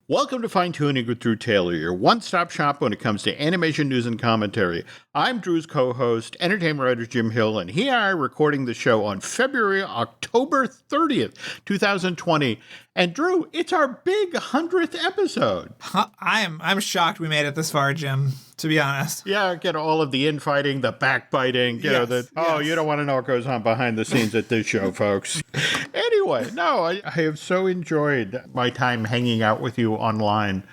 Welcome to Fine Tuning with Drew Taylor, your one-stop shop when it comes to animation news and commentary. I'm Drew's co-host, entertainment writer Jim Hill, and he and I are recording the show on October 30th, 2020. And Drew, it's our big 100th episode. I'm shocked we made it this far, Jim, to be honest. Yeah, get all of the infighting, the backbiting, you don't want to know what goes on behind the scenes at this show, folks. Anyway, no, I have so enjoyed my time hanging out with you online.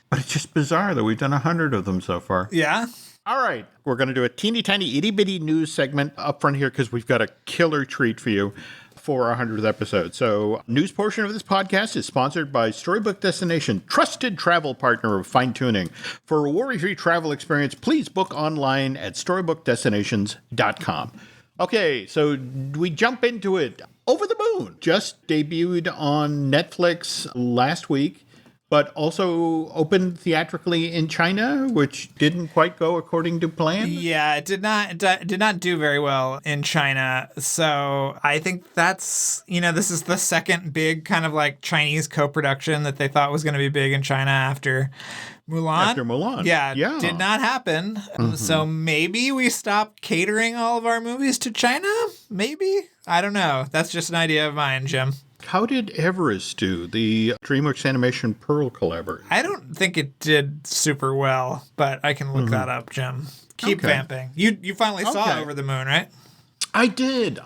But it's just bizarre that we've done 100 of them so far. Yeah. All right. We're going to do a teeny tiny itty bitty news segment up front here because we've got a killer treat for you for our 100th episode. So, news portion of this podcast is sponsored by Storybook Destination, trusted travel partner of Fine Tuning. For a worry-free travel experience, please book online at storybookdestinations.com. Okay, so we jump into it. Over the Moon just debuted on Netflix last week, but also opened theatrically in China, which didn't quite go according to plan. Yeah, it did not do very well in China. So I think that's, this is the second big kind of like Chinese co-production that they thought was going to be big in China after Mulan. Yeah. Did not happen. Mm-hmm. So maybe we stop catering all of our movies to China? Maybe? I don't know. That's just an idea of mine, Jim. How did Everest do, the DreamWorks Animation Pearl collaboration? I don't think it did super well, but I can look that up, Jim. Keep vamping. You finally saw Over the Moon, right? I did,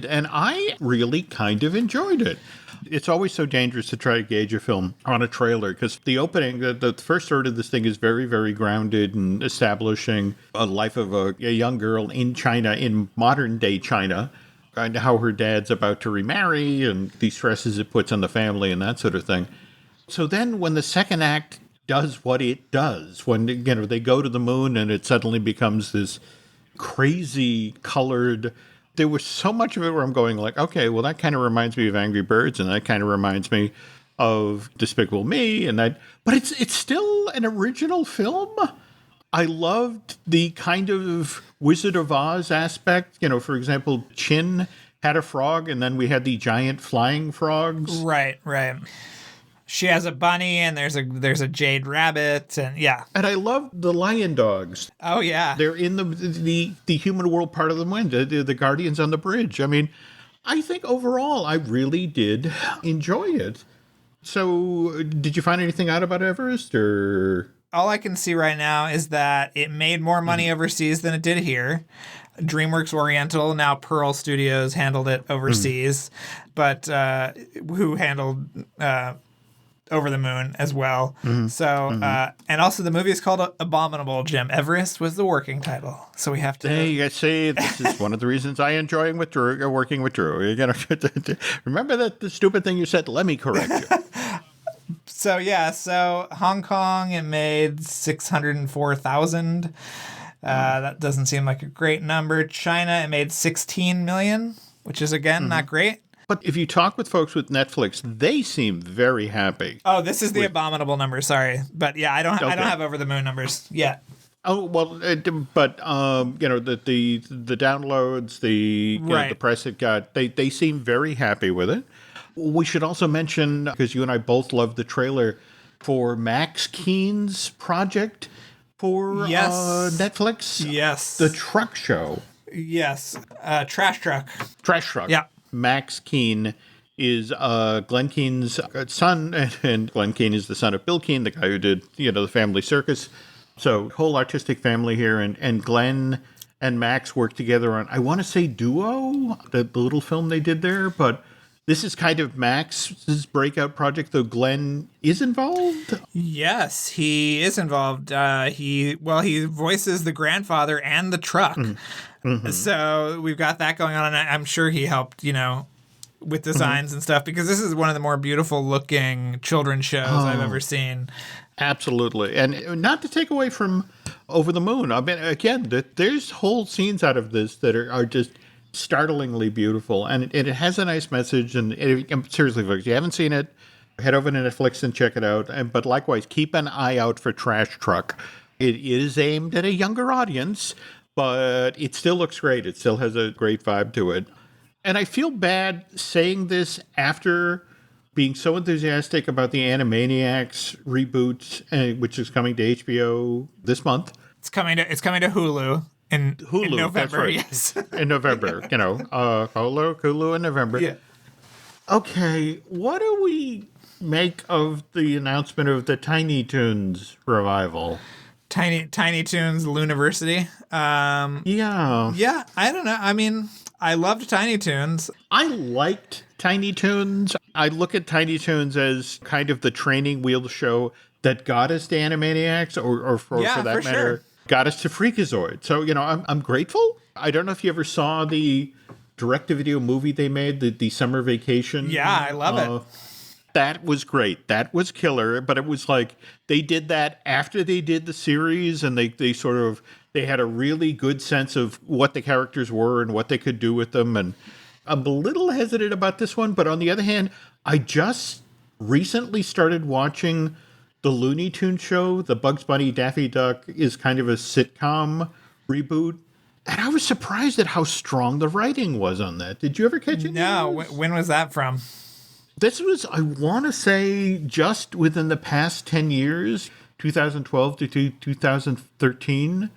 and I really kind of enjoyed it. It's always so dangerous to try to gauge a film on a trailer because the opening, the first third of this thing is very, very grounded in establishing a life of a young girl in China, in modern-day China, and how her dad's about to remarry and the stresses it puts on the family and that sort of thing. So then when the second act does what it does, when they go to the moon and it suddenly becomes this crazy colored, there was so much of it where I'm going like, okay, well, that kind of reminds me of Angry Birds and that kind of reminds me of Despicable Me and that, but it's still an original film. I loved the kind of Wizard of Oz aspect. For example, Chin had a frog, and then we had the giant flying frogs. Right. She has a bunny, and there's a jade rabbit, and yeah. And I love the lion dogs. Oh, yeah. They're in the human world part of the wind, the guardians on the bridge. I mean, I think overall I really did enjoy it. So did you find anything out about Everest, or... All I can see right now is that it made more money overseas than it did here. DreamWorks Oriental, now Pearl Studios, handled it overseas, but who handled Over the Moon as well. So, and also the movie is called Abominable, Jim. Everest was the working title. So we have to... Hey, you see, this is one of the reasons I enjoy working with Drew. You gotta remember that the stupid thing you said? Let me correct you. So Hong Kong, it made 604,000. That doesn't seem like a great number. China, it made 16 million, which is, again, not great. But if you talk with folks with Netflix, they seem very happy. Oh, this is the Abominable number, sorry. But yeah, I don't have Over the Moon numbers yet. Oh, well, the downloads, the press it got, they seem very happy with it. We should also mention, because you and I both love the trailer for Max Keen's project for Netflix. Yes. The truck show. Yes. Trash Truck. Trash Truck. Yeah. Max Keen is Glenn Keane's son, and Glenn Keane is the son of Bill Keane, the guy who did, the Family Circus. So whole artistic family here, and Glenn and Max work together on, I want to say Duo, the little film they did there, but... This is kind of Max's breakout project, though Glenn is involved? Yes, he is involved. He voices the grandfather and the truck. Mm-hmm. So we've got that going on, and I'm sure he helped, with designs and stuff, because this is one of the more beautiful looking children's shows I've ever seen. Absolutely. And not to take away from Over the Moon. I mean, again, there's whole scenes out of this that are just... startlingly beautiful, and it has a nice message. And seriously, folks, if you haven't seen it, head over to Netflix and check it out. But likewise, keep an eye out for Trash Truck. It is aimed at a younger audience, but it still looks great. It still has a great vibe to it. And I feel bad saying this after being so enthusiastic about the Animaniacs reboot, which is coming to HBO this month. It's coming to Hulu in November. That's right. Yes, In November. Hulu in November. yeah. Okay, what do we make of the announcement of the Tiny Toons revival? Tiny Toons Looniversity. Yeah, I don't know. I mean, I loved Tiny Toons. I liked Tiny Toons. I look at Tiny Toons as kind of the training wheel show that got us to Animaniacs, or for that matter, sure. got us to Freakazoid. So, I'm grateful. I don't know if you ever saw the direct-to-video movie they made, the Summer Vacation. Yeah, I love it. That was great. That was killer. But it was like they did that after they did the series, and they had a really good sense of what the characters were and what they could do with them. And I'm a little hesitant about this one, but on the other hand, I just recently started watching the Looney Tunes show. The Bugs Bunny Daffy Duck is kind of a sitcom reboot. And I was surprised at how strong the writing was on that. Did you ever catch it? No, when was that from? This was, I want to say, just within the past 10 years, 2012 to 2013.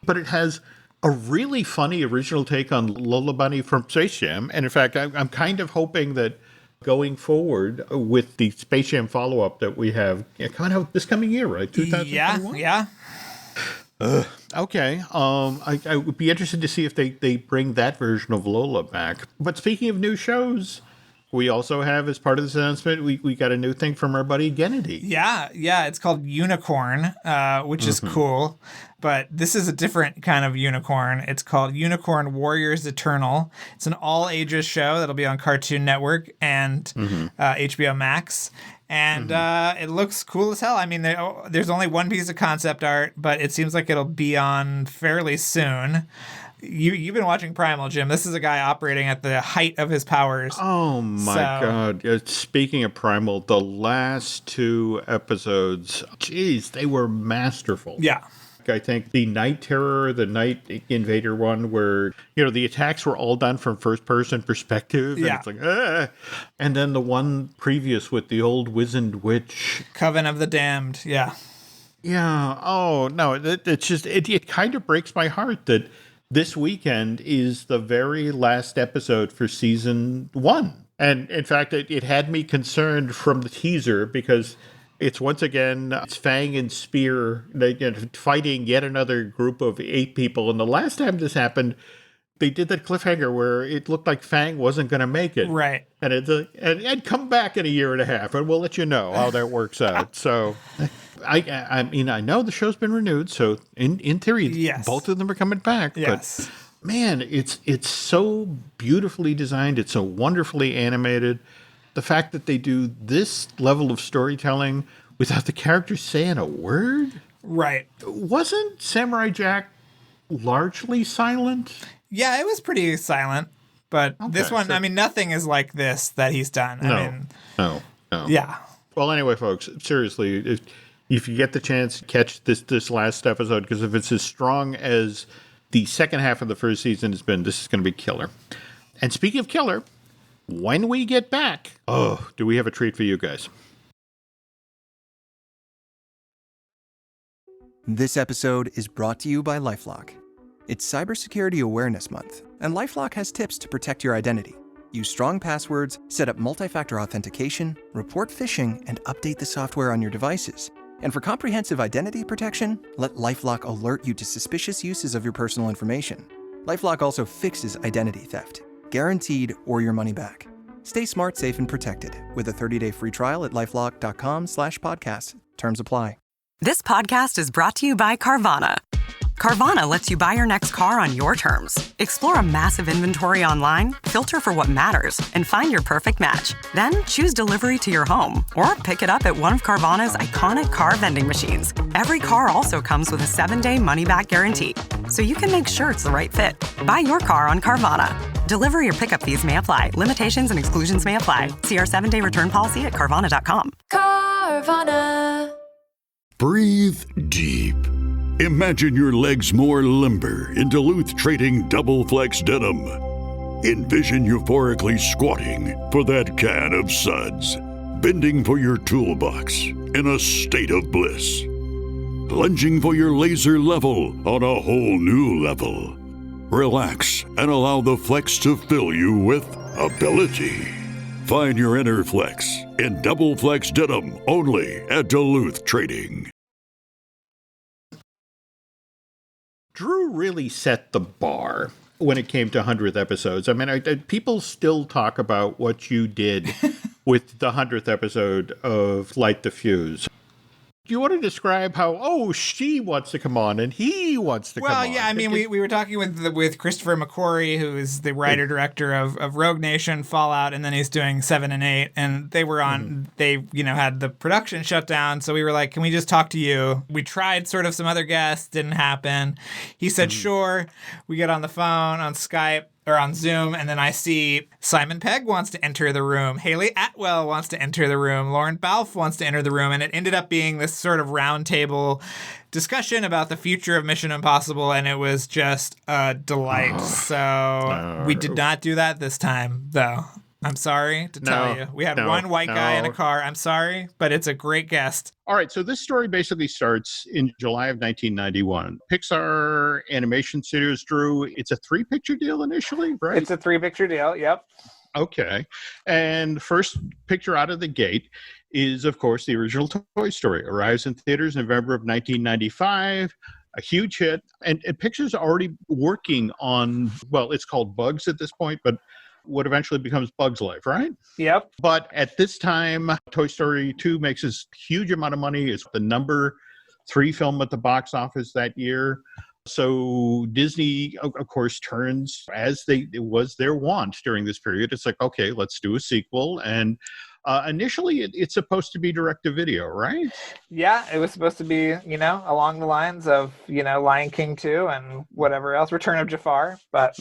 But it has a really funny original take on Lola Bunny from Space Jam. And in fact, I'm kind of hoping that going forward with the Space Jam follow-up that we have coming out this coming year, right? 2021? Yeah. Okay. I would be interested to see if they bring that version of Lola back. But speaking of new shows, we also have, as part of this announcement, we got a new thing from our buddy Gennady. Yeah. It's called Unicorn, which is cool. But this is a different kind of unicorn. It's called Unicorn Warriors Eternal. It's an all-ages show that'll be on Cartoon Network and HBO Max. And it looks cool as hell. I mean, there's only one piece of concept art, but it seems like it'll be on fairly soon. You've been watching Primal, Jim. This is a guy operating at the height of his powers. Oh, my God. Speaking of Primal, the last two episodes, geez, they were masterful. Yeah. I think the Night Terror, the Night Invader one, where, the attacks were all done from first-person perspective. And it's like, And then the one previous with the old wizened witch. Coven of the Damned, yeah. Yeah. Oh, no, it's just, it kind of breaks my heart that this weekend is the very last episode for season 1. And in fact, it had me concerned from the teaser because it's once again, it's Fang and Spear fighting yet another group of 8 people. And the last time this happened, they did that cliffhanger where it looked like Fang wasn't going to make it. Right. And it'd come back in a year and a half, and we'll let you know how that works out. So, I mean, I know the show's been renewed, so in theory, both of them are coming back. Yes. But, man, it's so beautifully designed. It's so wonderfully animated. The fact that they do this level of storytelling without the characters saying a word. Right. Wasn't Samurai Jack largely silent? Yeah, it was pretty silent. But this one, I mean, nothing is like this that he's done. No. Yeah. Well, anyway, folks, seriously, if you get the chance, catch this last episode, because if it's as strong as the second half of the first season has been, this is going to be killer. And speaking of killer, when we get back, do we have a treat for you guys? This episode is brought to you by LifeLock. It's Cybersecurity Awareness Month, and LifeLock has tips to protect your identity. Use strong passwords, set up multi-factor authentication, report phishing, and update the software on your devices. And for comprehensive identity protection, let LifeLock alert you to suspicious uses of your personal information. LifeLock also fixes identity theft, guaranteed or your money back. Stay smart, safe, and protected with a 30-day free trial at LifeLock.com/podcast. Terms apply. This podcast is brought to you by Carvana. Carvana lets you buy your next car on your terms. Explore a massive inventory online, filter for what matters, and find your perfect match. Then choose delivery to your home or pick it up at one of Carvana's iconic car vending machines. Every car also comes with a 7-day money-back guarantee, so you can make sure it's the right fit. Buy your car on Carvana. Delivery or pickup fees may apply. Limitations and exclusions may apply. See our 7-day return policy at Carvana.com. Carvana. Breathe deep. Imagine your legs more limber in Duluth Trading Double Flex Denim. Envision euphorically squatting for that can of suds. Bending for your toolbox in a state of bliss. Plunging for your laser level on a whole new level. Relax and allow the flex to fill you with ability. Find your inner flex in Double Flex Denim only at Duluth Trading. Drew really set the bar when it came to 100th episodes. I mean, people still talk about what you did with the 100th episode of Light the Fuse. Do you want to describe how, she wants to come on and he wants to come on? Well, yeah, I mean, we were talking with Christopher McQuarrie, who is the writer-director of Rogue Nation, Fallout, and then he's doing 7 and 8, and they were on, they, had the production shut down, so we were like, can we just talk to you? We tried sort of some other guests, didn't happen. He said, sure. We get on the phone, on Skype, or on Zoom, and then I see Simon Pegg wants to enter the room, Haley Atwell wants to enter the room, Lauren Balfe wants to enter the room, and it ended up being this sort of roundtable discussion about the future of Mission Impossible, and it was just a delight. So we did not do that this time, though. I'm sorry to tell you. We had one white guy in a car. I'm sorry, but it's a great guest. All right, so this story basically starts in July of 1991. Pixar Animation Studios, Drew, it's a 3-picture deal initially, right? It's a 3-picture deal, yep. Okay. And first picture out of the gate is, of course, the original Toy Story. Arrives in theaters November of 1995. A huge hit. And Pixar's already working on, well, it's called Bugs at this point, but what eventually becomes Bug's Life, right? Yep. But at this time, Toy Story 2 makes this huge amount of money. It's the number 3 film at the box office that year. So Disney, of course, turns, as it was their want during this period. It's like, okay, let's do a sequel. And initially, it's supposed to be direct-to-video, right? Yeah, it was supposed to be, along the lines of, Lion King 2 and whatever else, Return of Jafar, but...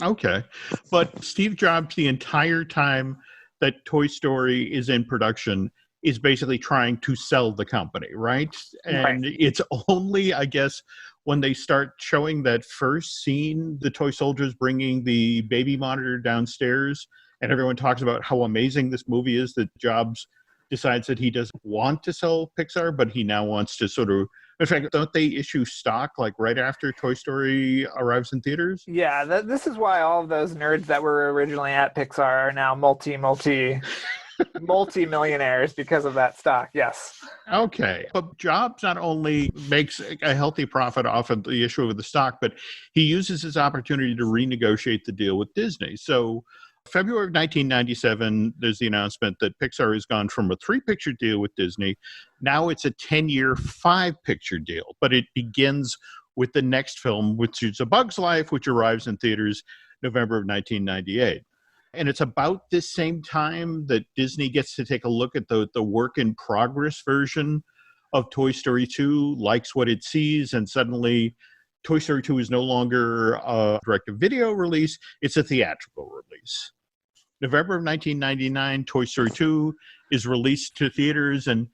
Okay. But Steve Jobs, the entire time that Toy Story is in production, is basically trying to sell the company, right? And it's only, I guess, when they start showing that first scene, the toy soldiers bringing the baby monitor downstairs, and everyone talks about how amazing this movie is, that Jobs decides that he doesn't want to sell Pixar, but he now wants to sort of, in fact, don't they issue stock like right after Toy Story arrives in theaters? Yeah, this is why all of those nerds that were originally at Pixar are now multi-millionaires because of that stock, yes. Okay. But Jobs not only makes a healthy profit off of the issue of the stock, but he uses his opportunity to renegotiate the deal with Disney. So February of 1997, there's the announcement that Pixar has gone from a 3-picture deal with Disney. Now it's a 10-year, 5-picture deal. But it begins with the next film, which is A Bug's Life, which arrives in theaters November of 1998. And it's about this same time that Disney gets to take a look at the work-in-progress version of Toy Story 2, likes what it sees, and suddenly Toy Story 2 is no longer a direct-to-video release, it's a theatrical release. November of 1999, Toy Story 2 is released to theaters, and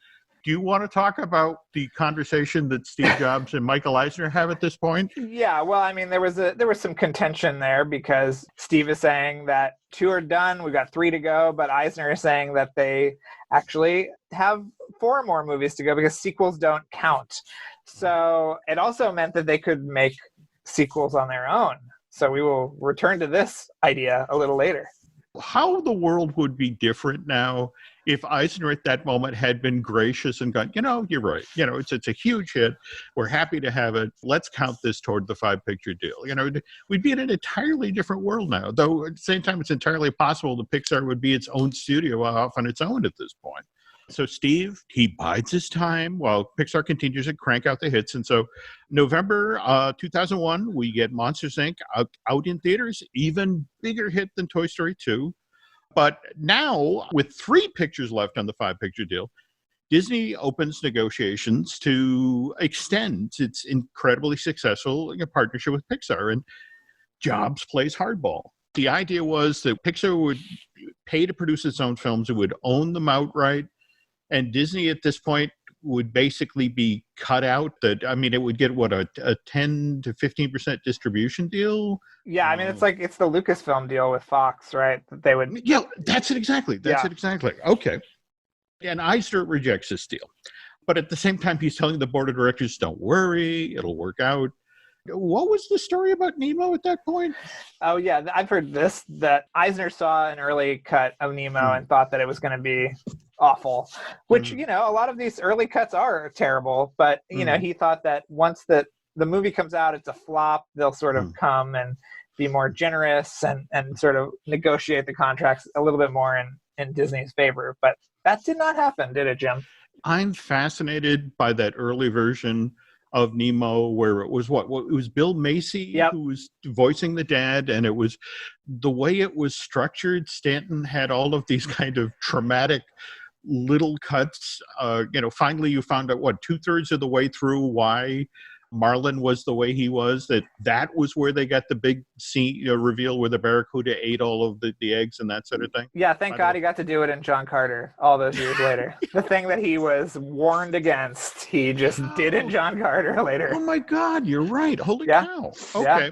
do you want to talk about the conversation that Steve Jobs and Michael Eisner have at this point? Yeah, well, I mean, there was some contention there because Steve is saying that 2 are done, we've got 3 to go, but Eisner is saying that they actually have 4 more movies to go because sequels don't count. So it also meant that they could make sequels on their own. So we will return to this idea a little later. How the world would be different now if Eisner at that moment had been gracious and gone, you're right. It's a huge hit. We're happy to have it. Let's count this toward the 5-picture deal. We'd be in an entirely different world now, though at the same time, it's entirely possible that Pixar would be its own studio off on its own at this point. So Steve, he bides his time while Pixar continues to crank out the hits. And so November 2001, we get Monsters, Inc. out in theaters, even bigger hit than Toy Story 2. But now, with 3 pictures left on the 5-picture deal, Disney opens negotiations to extend its incredibly successful partnership with Pixar. And Jobs plays hardball. The idea was that Pixar would pay to produce its own films. It would own them outright. And Disney at this point would basically be cut out. It would get, a 10 to 15% distribution deal? Yeah, I mean, it's the Lucasfilm deal with Fox, right? That they would... Yeah, that's it exactly. That's it exactly. Okay. And Eisner rejects this deal. But at the same time, he's telling the board of directors, don't worry, it'll work out. What was the story about Nemo at that point? Oh, yeah. I've heard this, that Eisner saw an early cut of Nemo and thought that it was going to be awful, which, you know, a lot of these early cuts are terrible. But, you know, he thought that once the movie comes out, it's a flop, they'll sort of come and be more generous and sort of negotiate the contracts a little bit more in Disney's favor. But that did not happen, did it, Jim? I'm fascinated by that early version of Nemo where it was it was Bill Macy who was voicing the dad, and it was the way it was structured. Stanton had all of these kind of traumatic little cuts. You know, finally you found out 2/3 of the way through why Marlin was the way he was, that was where they got the big scene reveal where the Barracuda ate all of the eggs and that sort of thing. Yeah, thank God he got to do it in John Carter all those years later. The thing that he was warned against, he just did in John Carter later. Oh my God, you're right. Holy cow. Okay. Yeah.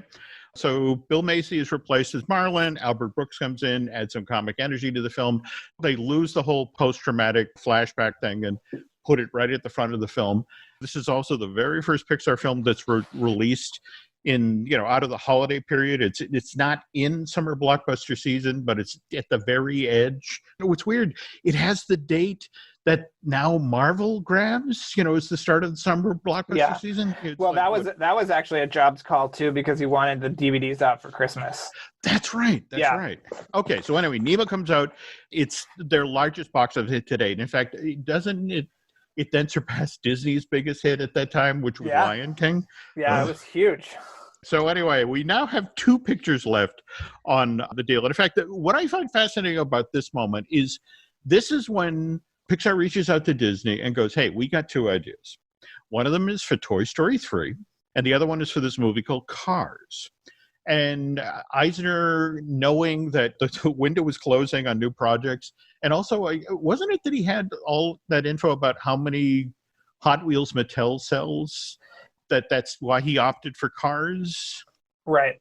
So Bill Macy is replaced as Marlin. Albert Brooks comes in, adds some comic energy to the film. They lose the whole post-traumatic flashback thing and put it right at the front of the film. This is also the very first Pixar film that's released in, out of the holiday period. It's not in summer blockbuster season, but it's at the very edge. What's weird, it has the date that now Marvel grabs, is the start of the summer blockbuster season. Well, that was actually a Jobs call too, because he wanted the DVDs out for Christmas. That's right. That's right. Okay, so anyway, Nemo comes out. It's their largest box office hit to date. In fact, it then surpassed Disney's biggest hit at that time, which was Lion King. Yeah, it was huge. So anyway, we now have 2 pictures left on the deal. And in fact, what I find fascinating about this moment is this is when Pixar reaches out to Disney and goes, hey, we got 2 ideas. One of them is for Toy Story 3, and the other one is for this movie called Cars. And Eisner, knowing that the window was closing on new projects, and also, wasn't it that he had all that info about how many Hot Wheels Mattel sells? That's why he opted for Cars? Right.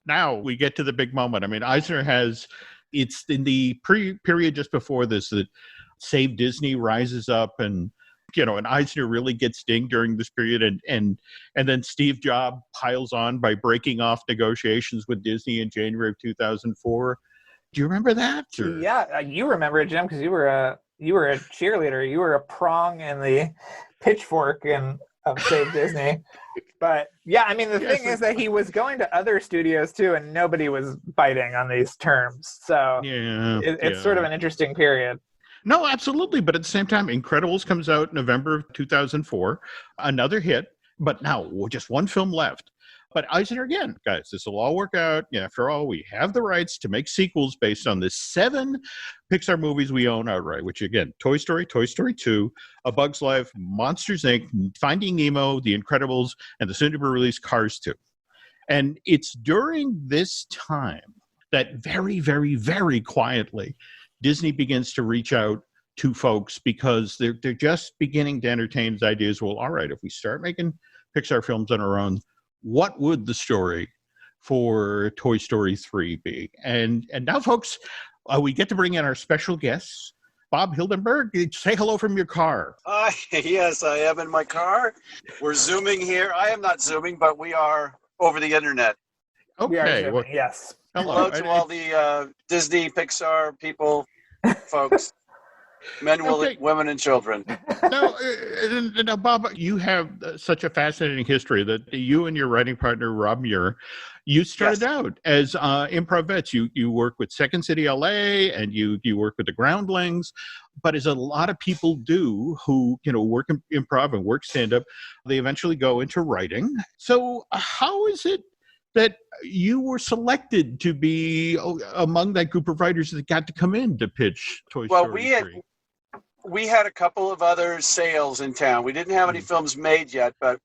Now we get to the big moment. I mean, Eisner it's in the period just before this that Save Disney rises up, and and Eisner really gets dinged during this period, and then Steve Jobs piles on by breaking off negotiations with Disney in January of 2004. Do you remember that? Or? Yeah, you remember it, Jim, because you were a cheerleader. You were a prong in the pitchfork of Save Disney. But yeah, I mean, the thing is that he was going to other studios too, and nobody was biting on these terms. So it's sort of an interesting period. No, absolutely. But at the same time, Incredibles comes out in November of 2004, another hit, but now just 1 film left. But Eisner, again, guys, this will all work out. After all, we have the rights to make sequels based on the 7 Pixar movies we own outright, which again, Toy Story, Toy Story 2, A Bug's Life, Monsters, Inc., Finding Nemo, The Incredibles, and the soon-to-be-released Cars 2. And it's during this time that very, very, very quietly, Disney begins to reach out to folks because they're just beginning to entertain ideas. Well, all right, if we start making Pixar films on our own, what would the story for Toy Story 3 be? And now, folks, we get to bring in our special guests. Bob Hilgenberg, say hello from your car. Yes, I am in my car. We're Zooming here. I am not Zooming, but we are over the internet. Okay. Well, yes. Hello to all the Disney, Pixar people, folks, men, women, and children. Now, Bob, you have such a fascinating history that you and your writing partner, Rob Muir, you started out as improv vets. You work with Second City LA, and you work with the Groundlings. But as a lot of people do who, work in improv and work stand-up, they eventually go into writing. So how is it that you were selected to be among that group of writers that got to come in to pitch Toy Story 3? We had a couple of other sales in town. We didn't have any films made yet, but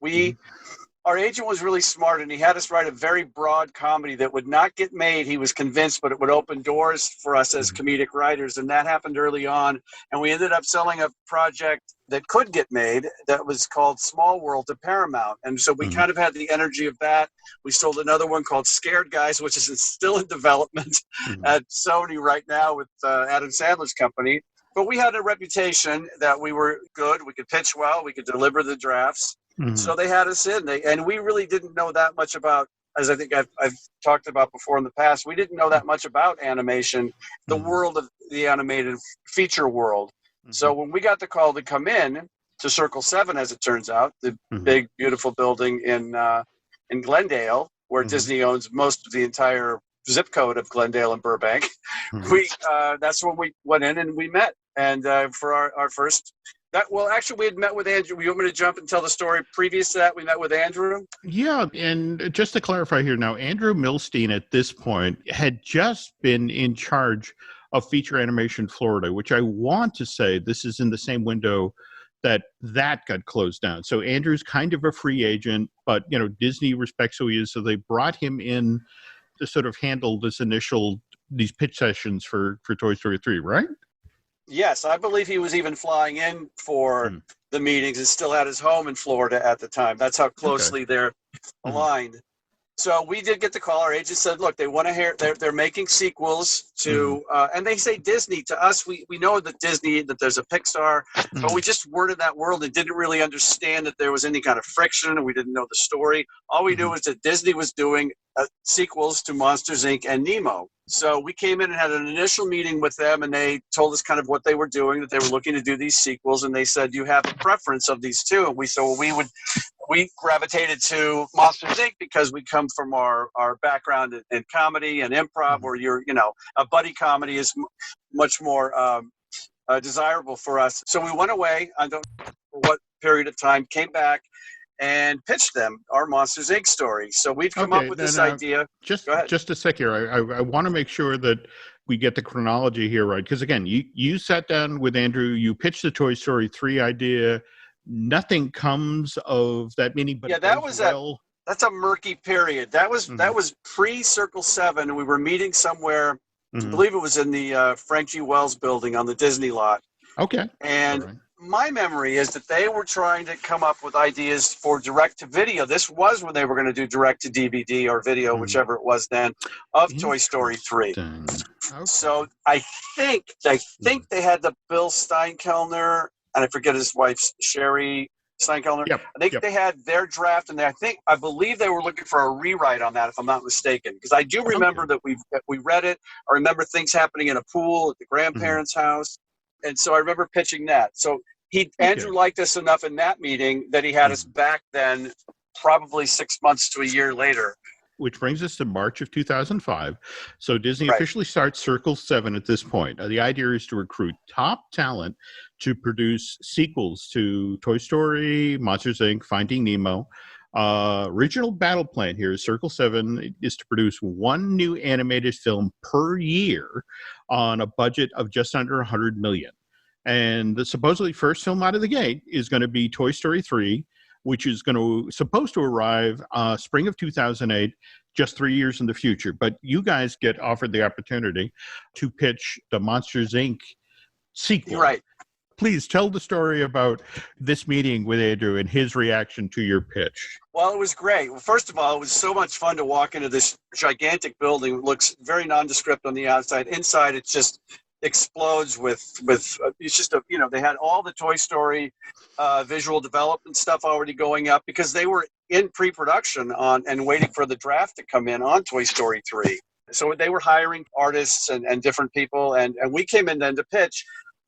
our agent was really smart, and he had us write a very broad comedy that would not get made. He was convinced, but it would open doors for us as comedic writers, and that happened early on. And we ended up selling a project that could get made that was called Small World to Paramount. And so we kind of had the energy of that. We sold another one called Scared Guys, which is still in development at Sony right now with Adam Sandler's company. but we had a reputation that we were good. We could pitch well. We could deliver the drafts. Mhm. So they had us in. And we really didn't know that much about, as I think I've talked about before in the past, we didn't know that much about animation, the world of the animated feature world. So when we got the call to come in to Circle 7, as it turns out, the big, beautiful building in Glendale, where Disney owns most of the entire zip code of Glendale and Burbank, that's when we went in and we met. And for our first... actually, we had met with Andrew. You want me to jump and tell the story previous to that? We met with Andrew? Yeah, and just to clarify here now, Andrew Milstein at this point had just been in charge of Feature Animation Florida, which I want to say this is in the same window that got closed down. So Andrew's kind of a free agent, but Disney respects who he is, so they brought him in to sort of handle these pitch sessions for Toy Story 3, right? Yes, I believe he was even flying in for the meetings and still had his home in Florida at the time. That's how closely they're aligned. So we did get the call. Our agent said, look, they want to hear, they're making sequels to, and they say Disney. To us, we know that Disney, that there's a Pixar, but we just weren't in that world and didn't really understand that there was any kind of friction, and we didn't know the story. All we knew was that Disney was doing sequels to Monsters, Inc. and Nemo. So we came in and had an initial meeting with them, and they told us kind of what they were doing, that they were looking to do these sequels, and they said, do you have a preference of these two? And we said, well, we gravitated to Monsters, Inc. because we come from our background in comedy and improv, where a buddy comedy is much more desirable for us. So we went away, I don't know for what period of time, came back and pitched them our Monsters, Inc. story. So we've come up with this idea. Just a sec here. I want to make sure that we get the chronology here right. Because again, you sat down with Andrew, you pitched the Toy Story 3 idea. Nothing comes of that meeting, but that's a murky period. That was pre-Circle 7. We were meeting somewhere, I believe it was in the Frank G. Wells building on the Disney lot. Okay. And my memory is that they were trying to come up with ideas for direct-to-video. This was when they were going to do direct-to-DVD or video, whichever it was then, of Toy Story 3. Okay. So I think they had the Bill Steinkellner, and I forget his wife's, Sherry Steinkellner. Yep. I think they had their draft, and I believe they were looking for a rewrite on that, if I'm not mistaken. Because I do remember that we read it. I remember things happening in a pool at the grandparents' house. And so I remember pitching that. So Andrew liked us enough in that meeting that he had us back then, probably 6 months to a year later. Which brings us to March of 2005. So Disney officially starts Circle 7 at this point. The idea is to recruit top talent to produce sequels to Toy Story, Monsters, Inc., Finding Nemo. Original battle plan here is Circle 7 is to produce one new animated film per year on a budget of just under $100 million. And the supposedly first film out of the gate is going to be Toy Story 3, which is supposed to arrive spring of 2008, just 3 years in the future. But you guys get offered the opportunity to pitch the Monsters, Inc. sequel. Right. Please tell the story about this meeting with Andrew and his reaction to your pitch. Well, it was great. Well, first of all, it was so much fun to walk into this gigantic building. It looks very nondescript on the outside. Inside, it just explodes with it's just they had all the Toy Story visual development stuff already going up, because they were in pre-production on and waiting for the draft to come in on Toy Story 3. So they were hiring artists and different people, and we came in then to pitch.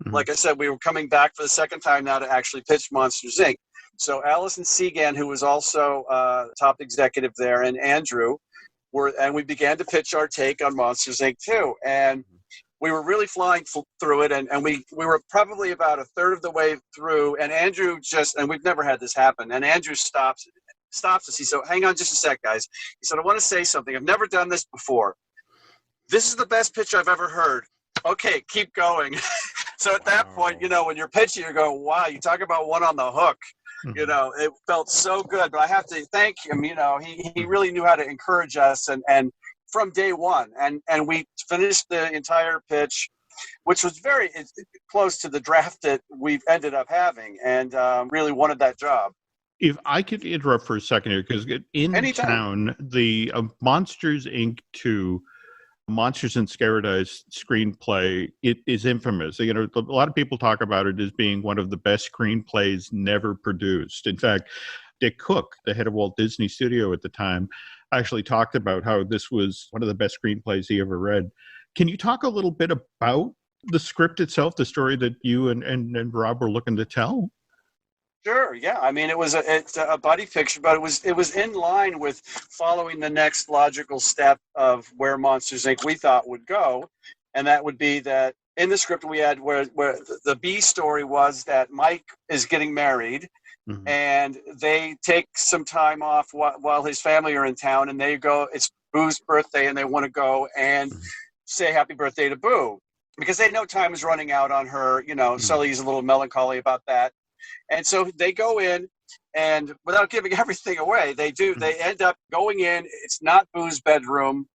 Like I said, we were coming back for the second time now to actually pitch Monsters, Inc. So Allison Segan, who was also top executive there, and Andrew and we began to pitch our take on Monsters, Inc. too. And we were really flying through it, and we were probably about a third of the way through, and Andrew and we've never had this happen, and Andrew stops us. He said, hang on just a sec, guys. He said, I want to say something. I've never done this before. This is the best pitch I've ever heard. Okay, keep going. So at that point, when you're pitching, you're going, wow, you talk about one on the hook. It felt so good. But I have to thank him. He really knew how to encourage us, and from day one. And we finished the entire pitch, which was very close to the draft that we've ended up having, and really wanted that job. If I could interrupt for a second here, because in Anytime. town, the Monsters, Inc. 2 Monsters in Scaradice screenplay, it is infamous. You know, a lot of people talk about it as being one of the best screenplays never produced. In fact, Dick Cook, the head of Walt Disney Studio at the time, actually talked about how this was one of the best screenplays he ever read. Can you talk a little bit about the script itself, the story that you and Rob were looking to tell? Sure. Yeah. I mean, it's a buddy picture, but it was in line with following the next logical step of where Monsters Inc. we thought would go, and that would be that in the script we had where the B story was that Mike is getting married, Mm-hmm. and they take some time off while his family are in town, and they go. It's Boo's birthday, and they want to go and say happy birthday to Boo because they know time is running out on her. You know, Sully's a little melancholy about that. And so they go in, and without giving everything away, they end up going in. It's not Boo's bedroom.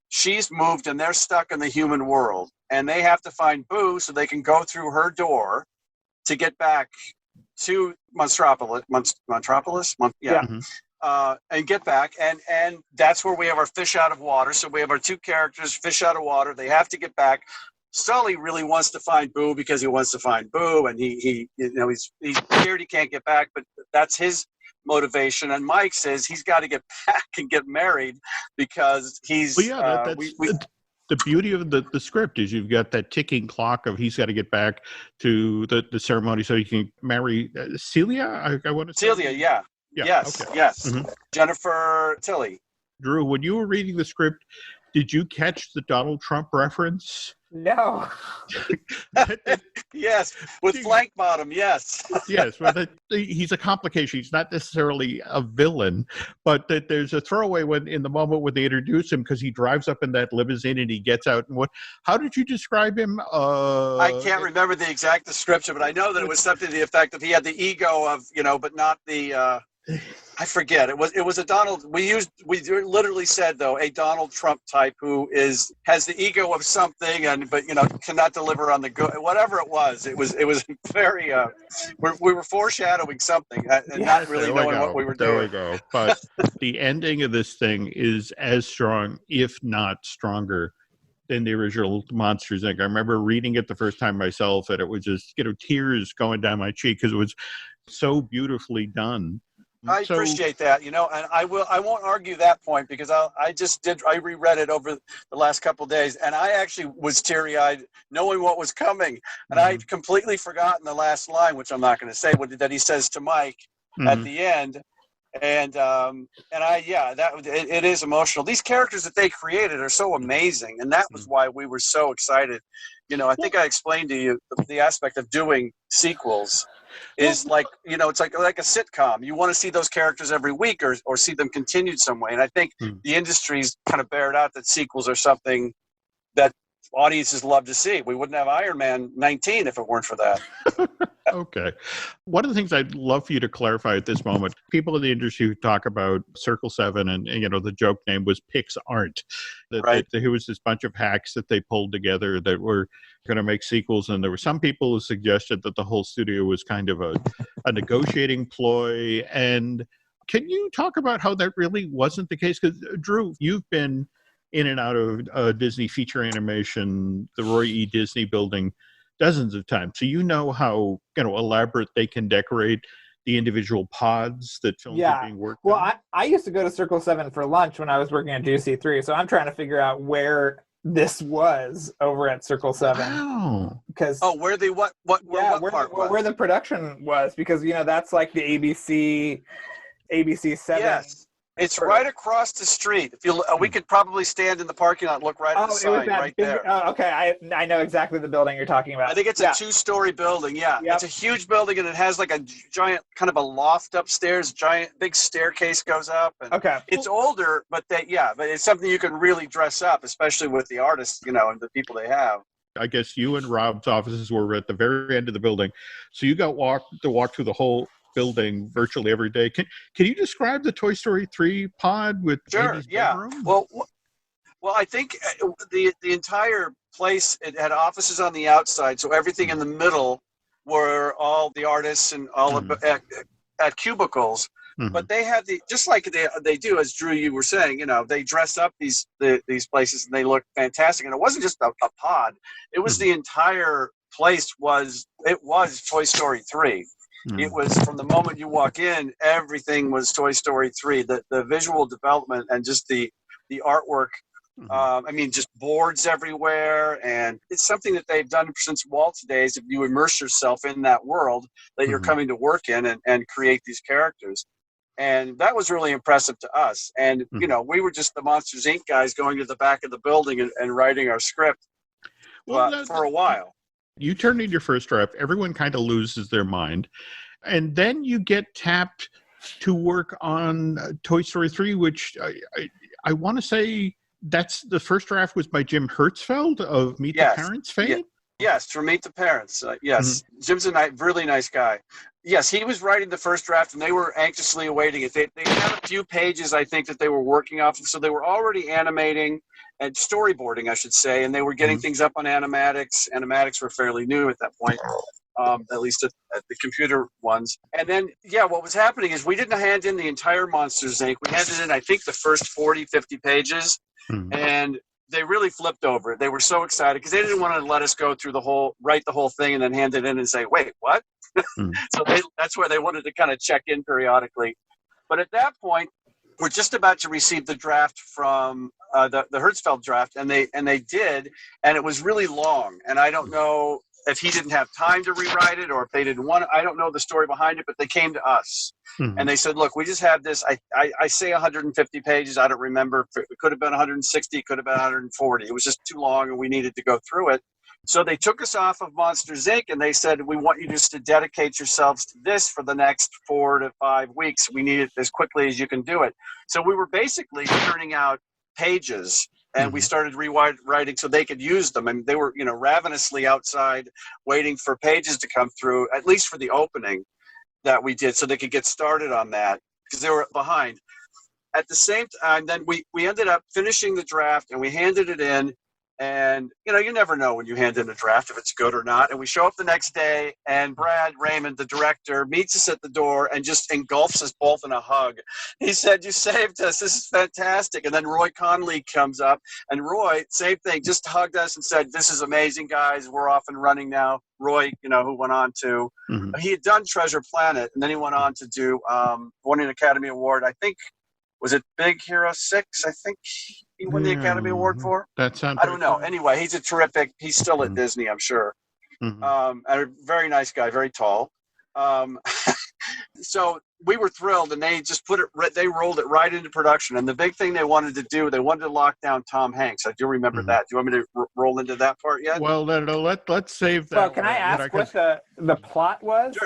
She's moved, and they're stuck in the human world. And they have to find Boo so they can go through her door to get back to Monstropolis. And get back. And that's where we have our fish out of water. So we have our two characters, fish out of water. They have to get back. Sully really wants to find Boo because he wants to find Boo, and he's scared he can't get back, but that's his motivation. And Mike says he's got to get back and get married because he's. Well, yeah, the beauty of the script is you've got that ticking clock of he's got to get back to the ceremony so he can marry Celia. I want to say Celia, yeah. Yes. Mm-hmm. Jennifer Tilly. Drew, when you were reading the script, did you catch the Donald Trump reference? No. Yes, with flank bottom, yes. Yes, well, he's a complication. He's not necessarily a villain, but that there's a throwaway when in the moment when they introduce him because he drives up in that limousine and he gets out. And how did you describe him? I can't remember the exact description, but I know that it was something to the effect of he had the ego of, but not the. I forget. It was a Donald. We literally said though a Donald Trump type who has the ego of something but cannot deliver on the good. Whatever it was very. We were foreshadowing something and not really knowing what we were doing. There we go. But the ending of this thing is as strong, if not stronger, than the original Monsters Inc. I remember reading it the first time myself, and it was just tears going down my cheek because it was so beautifully done. I appreciate that, and I won't argue that point because I reread it over the last couple of days, and I actually was teary-eyed knowing what was coming, and I'd completely forgotten the last line, which I'm not going to say, that he says to Mike at the end, and it is emotional. These characters that they created are so amazing, and that was why we were so excited. I think I explained to you the aspect of doing sequels. Is like it's like a sitcom. You want to see those characters every week or see them continued some way. And I think the industry's kind of bared out that sequels are something that audiences love to see. We wouldn't have Iron Man 19 if it weren't for that. Okay. One of the things I'd love for you to clarify at this moment, people in the industry who talk about Circle 7 and the joke name was Pix Art. That there was this bunch of hacks that they pulled together that were going to make sequels. And there were some people who suggested that the whole studio was kind of a negotiating ploy. And can you talk about how that really wasn't the case? Because Drew, you've been in and out of Disney feature animation, the Roy E. Disney building, dozens of times. So how elaborate they can decorate the individual pods that films are being worked on. Well, I used to go to Circle 7 for lunch when I was working at DC3, so I'm trying to figure out where this was over at Circle 7. Wow. Because where the what part was? Where the production was, because that's like the ABC 7. Yes. It's right across the street. If we could probably stand in the parking lot and look right at the sign right there. Oh, okay. I know exactly the building you're talking about. I think it's a 2-story building. Yeah, It's a huge building, and it has like a giant, kind of a loft upstairs. Big staircase goes up. And it's older, but but it's something you can really dress up, especially with the artists, and the people they have. I guess you and Rob's offices were at the very end of the building, so you got to walk through the whole building virtually every day. Can you describe the Toy Story 3 pod with Sure, yeah. Bedroom? Well, I think the entire place, it had offices on the outside, so everything in the middle were all the artists and all at cubicles. But they had just like they do, as Drew, you were saying, they dress up these places and they look fantastic. And it wasn't just a pod; it was the entire place. It was Toy Story 3. It was from the moment you walk in, everything was Toy Story 3. The visual development and just the artwork. Just boards everywhere, and it's something that they've done since Walt's days. If you immerse yourself in that world that you're coming to work in and create these characters. And that was really impressive to us. And, we were just the Monsters, Inc. guys going to the back of the building and writing our script for a while. You turn in your first draft, everyone kind of loses their mind. And then you get tapped to work on Toy Story 3, which I want to say that's the first draft was by Jim Hertzfeld of Meet the Parents fame? Yeah. Yes, for Meet the Parents. Yes. Jim's a really nice guy. Yes, he was writing the first draft, and they were anxiously awaiting it. They had a few pages, I think, that they were working off of, so they were already animating and storyboarding, I should say, and they were getting things up on animatics. Animatics were fairly new at that point, at least at the computer ones. And then, what was happening is we didn't hand in the entire Monsters, Inc. We handed in, I think, the first 40, 50 pages, and they really flipped over it. They were so excited because they didn't want to let us go through write the whole thing and then hand it in and say, wait, what? So that's where they wanted to kind of check in periodically. But at that point, we're just about to receive the draft from the Hertzfeld draft, and they did, and it was really long. And I don't know if he didn't have time to rewrite it or if they didn't want it. I don't know the story behind it, but they came to us. And they said, look, we just have this. I say 150 pages. I don't remember. It could have been 160. It could have been 140. It was just too long, and we needed to go through it. So they took us off of Monsters, Inc., and they said, we want you just to dedicate yourselves to this for the next 4 to 5 weeks. We need it as quickly as you can do it. So we were basically turning out pages, and we started rewriting so they could use them. And they were, ravenously outside waiting for pages to come through, at least for the opening that we did, so they could get started on that because they were behind. At the same time, then we ended up finishing the draft, and we handed it in. And, you never know when you hand in a draft if it's good or not. And we show up the next day, and Brad Raymond, the director, meets us at the door and just engulfs us both in a hug. He said, you saved us. This is fantastic. And then Roy Conley comes up, and Roy, same thing, just hugged us and said, this is amazing, guys. We're off and running now. Roy, who went on to, he had done Treasure Planet, and then he went on to do, won an Academy Award, I think, was it Big Hero 6, I think he won the Academy Award for? That sounds I don't know. Anyway, he's he's still at Disney, I'm sure. And a very nice guy, very tall. So we were thrilled, and they just they rolled it right into production. And the big thing they wanted to do, they wanted to lock down Tom Hanks. I do remember that. Do you want me to roll into that part yet? Well, let's save that. Well, can I ask what the plot was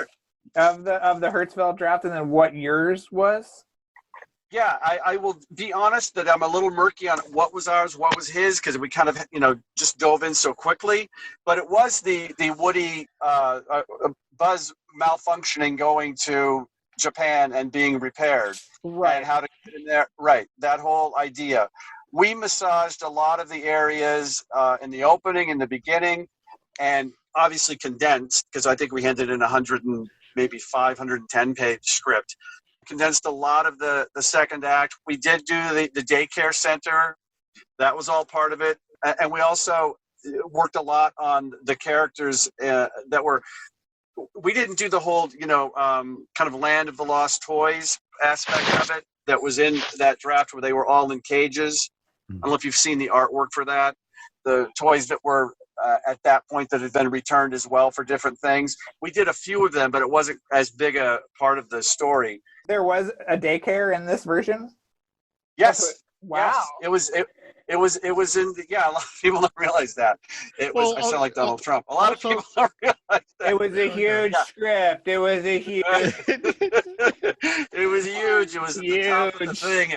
of the Hertzfeld draft, and then what yours was? Yeah, I will be honest that I'm a little murky on what was ours, what was his, because we kind of, just dove in so quickly. But it was the Woody Buzz malfunctioning, going to Japan and being repaired. Right. And how to get in there. Right. That whole idea. We massaged a lot of the areas in the opening, in the beginning, and obviously condensed, because I think we handed in 100 and maybe 510 page script. Condensed a lot of the second act. We did do the daycare center. That was all part of it. And we also worked a lot on the characters that were, we didn't do the whole, kind of Land of the Lost Toys aspect of it that was in that draft where they were all in cages. I don't know if you've seen the artwork for that. The toys that were at that point that had been returned as well for different things. We did a few of them, but it wasn't as big a part of the story. There was a daycare in this version? Yes. Wow. Yes. It was in the, a lot of people don't realize that. I sound like Donald Trump. A lot of people don't realize that. It was a huge script. It was a huge It was huge. It was huge. The top of the thing.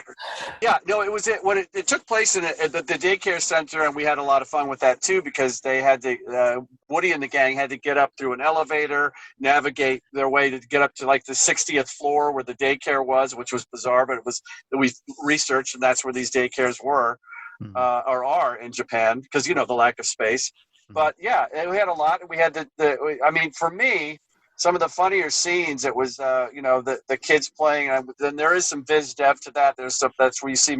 It took place in the daycare center, and we had a lot of fun with that too, because they had to Woody and the gang had to get up through an elevator, navigate their way to get up to like the 60th floor where the daycare was, which was bizarre, but we researched, and that's where these daycares were. Or are in Japan, because the lack of space. But we had a lot. We had for me, some of the funnier scenes. It was, the kids playing. And then there is some viz dev to that. There's stuff that's where you see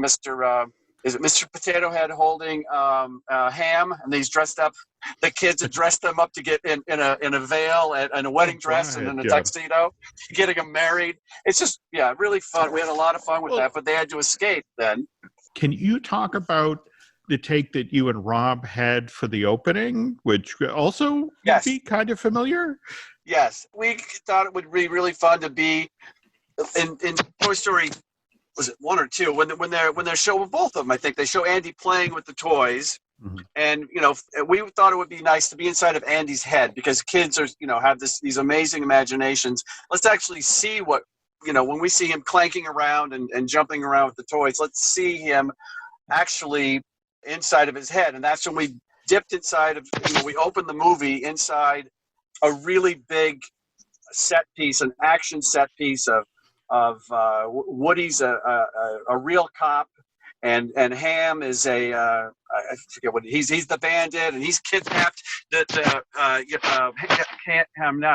is it Mr. Potato Head holding Ham, and he's dressed up. The kids had dressed them up to get in a veil and a wedding dress and in a tuxedo, getting them married. It's just, really fun. We had a lot of fun with that, but they had to escape then. Can you talk about the take that you and Rob had for the opening, which also would be kind of familiar? Yes, we thought it would be really fun to be in Toy Story. Was it 1 or 2 when they're showing both of them? I think they show Andy playing with the toys, and we thought it would be nice to be inside of Andy's head, because kids are have these amazing imaginations. Let's actually see what when we see him clanking around and jumping around with the toys. Let's see him actually inside of his head, and that's when we dipped inside of we opened the movie inside a really big set piece, an action set piece of Woody's a real cop, and Ham is I forget what he's the bandit, and he's kidnapped. Not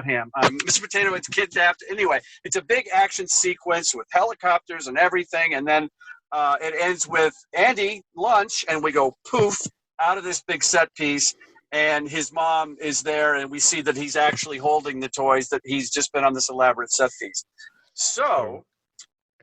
Ham. Mr. Potato Head's kidnapped. Anyway, it's a big action sequence with helicopters and everything, and then it ends with Andy lunch, and we go poof out of this big set piece. And his mom is there, and we see that he's actually holding the toys, that he's just been on this elaborate set piece. So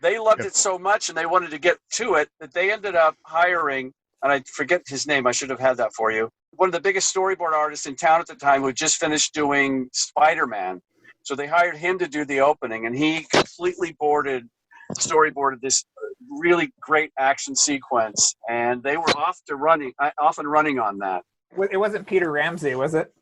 they loved it so much, and they wanted to get to it, that they ended up hiring, and I forget his name, I should have had that for you, one of the biggest storyboard artists in town at the time, who just finished doing Spider-Man. So they hired him to do the opening, and he completely storyboarded this really great action sequence, and they were off and running on that. It wasn't Peter Ramsey, was it?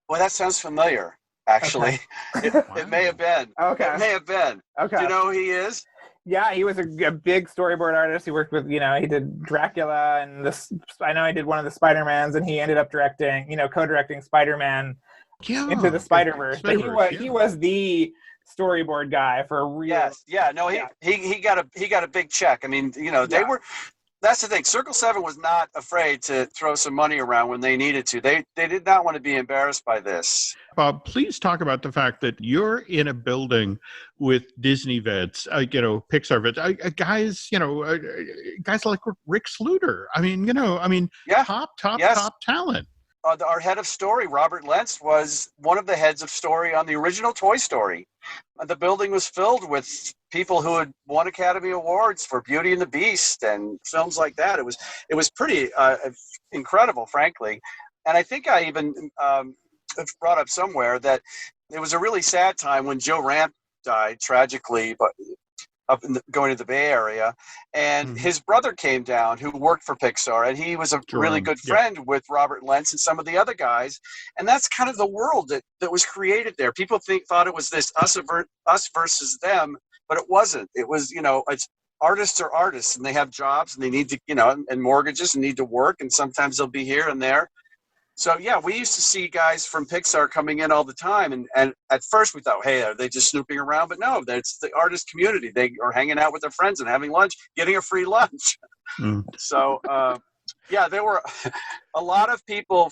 Well, that sounds familiar, actually. Okay. It may have been. Okay. It may have been. Okay. Do you know who he is? Yeah, he was a big storyboard artist. He worked with, he did Dracula, and this. I know he did one of the Spider-Mans, and he ended up directing, co-directing Spider-Man Into the Spider-Verse. But he was the storyboard guy for real. Yes. Yeah. No. He got a big check. I mean, they were. That's the thing. Circle 7 was not afraid to throw some money around when they needed to. They did not want to be embarrassed by this. Bob, please talk about the fact that you're in a building with Disney vets, Pixar vets, guys like Rick Sluder. Top talent. Our head of story, Robert Lentz, was one of the heads of story on the original Toy Story. The building was filled with people who had won Academy Awards for Beauty and the Beast and films like that. It was pretty incredible, frankly. And I think I even brought up somewhere that it was a really sad time when Joe Ranft died tragically, but going to the Bay Area, and his brother came down, who worked for Pixar, and he was a really good friend with Robert Lentz and some of the other guys, and that's kind of the world that was created there. People thought it was this us versus them, but it wasn't. It was, it's artists are artists, and they have jobs, and they need to, and mortgages, and need to work, and sometimes they'll be here and there. So, we used to see guys from Pixar coming in all the time. And at first we thought, hey, are they just snooping around? But no, it's the artist community. They are hanging out with their friends and having lunch, getting a free lunch. So, there were a lot of people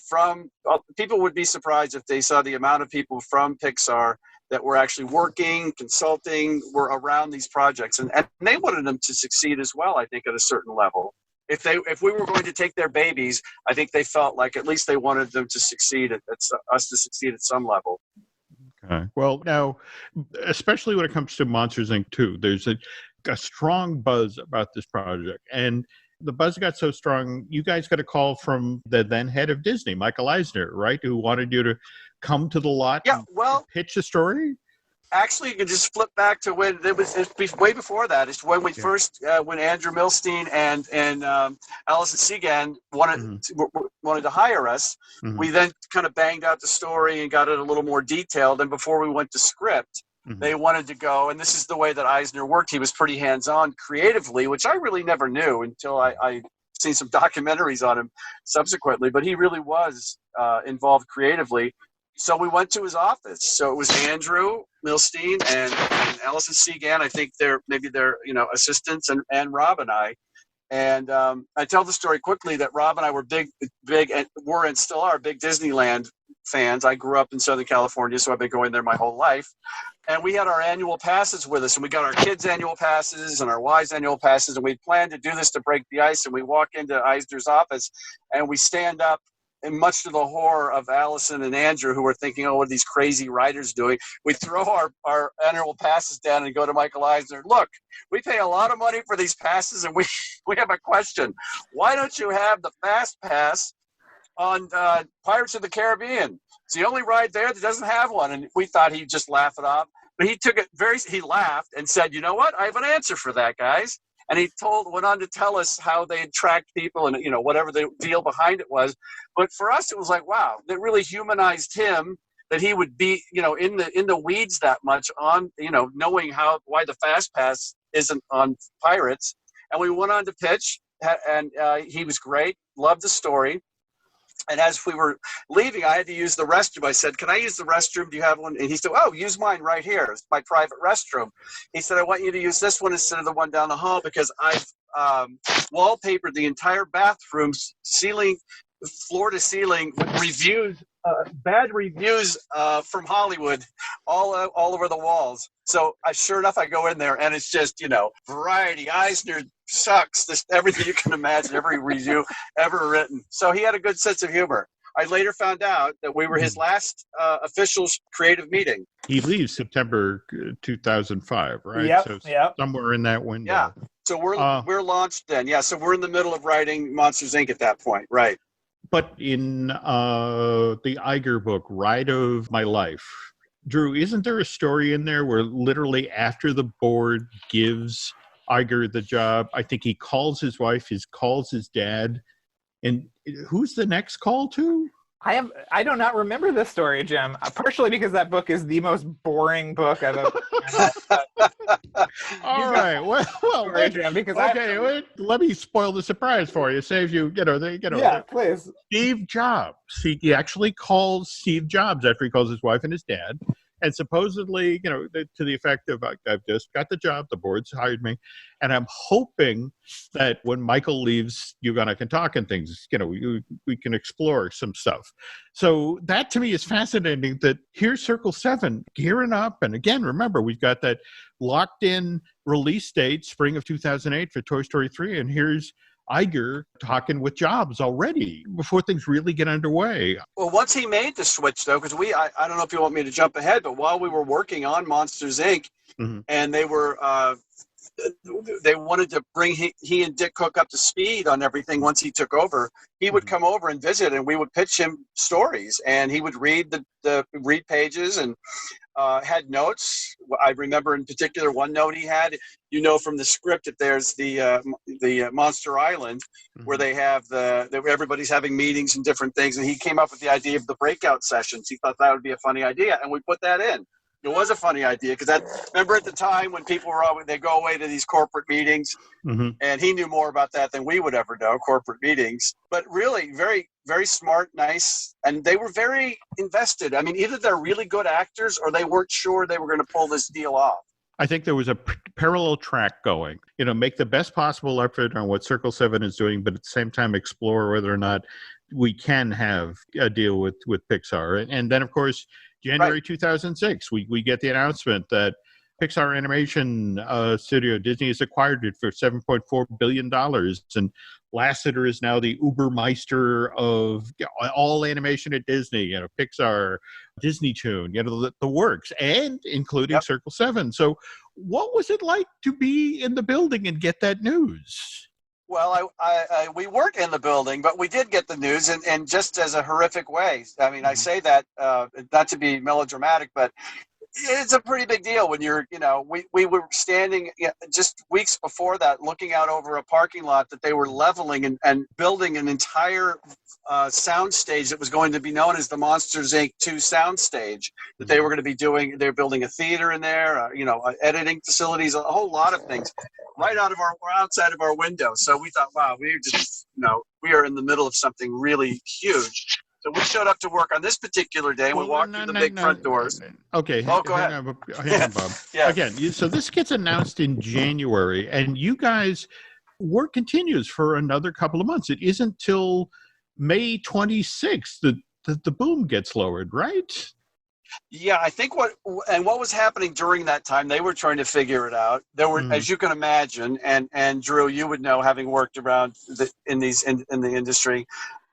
people would be surprised if they saw the amount of people from Pixar that were actually working, consulting, were around these projects. And they wanted them to succeed as well, I think, at a certain level. If we were going to take their babies, I think they felt like at least they wanted them to succeed us to succeed at some level. Okay. Well, now, especially when it comes to Monsters, Inc. 2, there's a strong buzz about this project. And the buzz got so strong, you guys got a call from the then head of Disney, Michael Eisner, right? Who wanted you to come to the lot and pitch the story? Actually, you can just flip back to when it's way before that. It's when we first, when Andrew Milstein and Allison Segan wanted to hire us. We then kind of banged out the story and got it a little more detailed. And before we went to script, they wanted to go. And this is the way that Eisner worked. He was pretty hands-on creatively, which I really never knew until I seen some documentaries on him subsequently. But he really was involved creatively. So we went to his office. So it was Andrew Milstein and Allison Segan. I think they're assistants, and Rob and I. And I tell the story quickly that Rob and I were big, and were and still are big Disneyland fans. I grew up in Southern California, so I've been going there my whole life. And we had our annual passes with us, and we got our kids' annual passes and our wives' annual passes, and we planned to do this to break the ice. And we walk into Eisner's office, and we stand up, and much to the horror of Allison and Andrew, who were thinking, oh, what are these crazy writers doing? We throw our annual passes down and go to Michael Eisner. Look, we pay a lot of money for these passes, and we have a question. Why don't you have the Fast Pass on Pirates of the Caribbean? It's the only ride there that doesn't have one. And we thought he'd just laugh it off. But he took it he laughed and said, you know what? I have an answer for that, guys. And he went on to tell us how they had tracked people and, whatever the deal behind it was. But for us, it was like, wow, that really humanized him, that he would be, in the weeds that much on, knowing why the Fast Pass isn't on Pirates. And we went on to pitch, and he was great, loved the story. And as we were leaving, I had to use the restroom. I said, can I use the restroom? Do you have one? And he said, oh, use mine right here. It's my private restroom. He said, I want you to use this one instead of the one down the hall because I've wallpapered the entire bathroom's ceiling, floor to ceiling, with reviews, bad reviews from Hollywood all over the walls. So sure enough, I go in there and it's just, Variety, Eisner sucks, everything you can imagine, every review ever written. So he had a good sense of humor. I later found out that we were his last official creative meeting. He leaves September 2005, right? Yep, so somewhere in that window. Yeah. So we're launched then. Yeah. So we're in the middle of writing Monsters, Inc. at that point. Right. But in the Iger book, Ride of My Life, Drew, isn't there a story in there where literally after the board gives Iger the job, I think he calls his wife, calls his dad, and who's the next call to? I do not remember this story, Jim. Partially because that book is the most boring book I've ever read. All right. Well, wait, Jim, because let me spoil the surprise for you. Save you, Yeah, please. Steve Jobs. He actually calls Steve Jobs after he calls his wife and his dad. And supposedly, to the effect of, I've just got the job, the board's hired me, and I'm hoping that when Michael leaves, you and I can talk and things, we can explore some stuff. So that to me is fascinating that here's Circle 7 gearing up. And again, remember, we've got that locked in release date, spring of 2008 for Toy Story 3. And here's Iger talking with Jobs already before things really get underway. Well, once he made the switch, though, because I don't know if you want me to jump ahead, but while we were working on Monsters, Inc., and they wanted to bring he and Dick Cook up to speed on everything once he took over, he would come over and visit, and we would pitch him stories, and he would read the read pages and had notes. I remember in particular one note he had, from the script that there's the Monster Island where they have everybody's having meetings and different things. And he came up with the idea of the breakout sessions. He thought that would be a funny idea. And we put that in. It was a funny idea because remember at the time when people they go away to these corporate meetings, and he knew more about that than we would ever know, corporate meetings. But really, very, very smart, nice, and they were very invested. I mean, either they're really good actors or they weren't sure they were going to pull this deal off. I think there was a parallel track going, make the best possible effort on what Circle 7 is doing, but at the same time explore whether or not we can have a deal with Pixar. And then, of course, January 2006, we get the announcement that Pixar Animation Studio, Disney, has acquired it for $7.4 billion. And Lasseter is now the Ubermeister of all animation at Disney, Pixar, Disney Toon, the works, and including Circle 7. So what was it like to be in the building and get that news? Well, we weren't in the building, but we did get the news, and just as a horrific way. I mean, I say that not to be melodramatic, but it's a pretty big deal when you're, we were standing just weeks before that, looking out over a parking lot that they were leveling and building an entire sound stage that was going to be known as the Monsters, Inc. 2 sound stage that they were going to be doing. They're building a theater in there, editing facilities, a whole lot of things right outside of our window. So we thought, wow, we are in the middle of something really huge. So we showed up to work on this particular day, and we walked through the big front doors. Okay. Go ahead. Hang on, Bob. Yeah. Again, so this gets announced in January, and you guys work continues for another couple of months. It isn't till May 26th that the boom gets lowered, right? Yeah, I think what was happening during that time, they were trying to figure it out. There were, as you can imagine, and Drew, you would know, having worked around in the industry,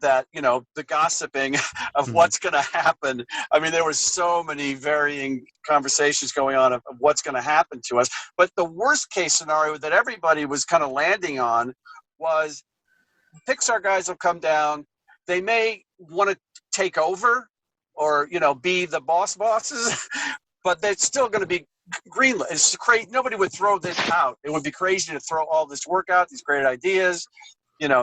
that the gossiping of what's going to happen. I mean, there were so many varying conversations going on of what's going to happen to us. But the worst case scenario that everybody was kind of landing on was Pixar guys will come down. They may want to take over, or be the bosses, but they're still going to be greenlit. It's crazy. Nobody would throw this out. It would be crazy to throw all this work out, these great ideas.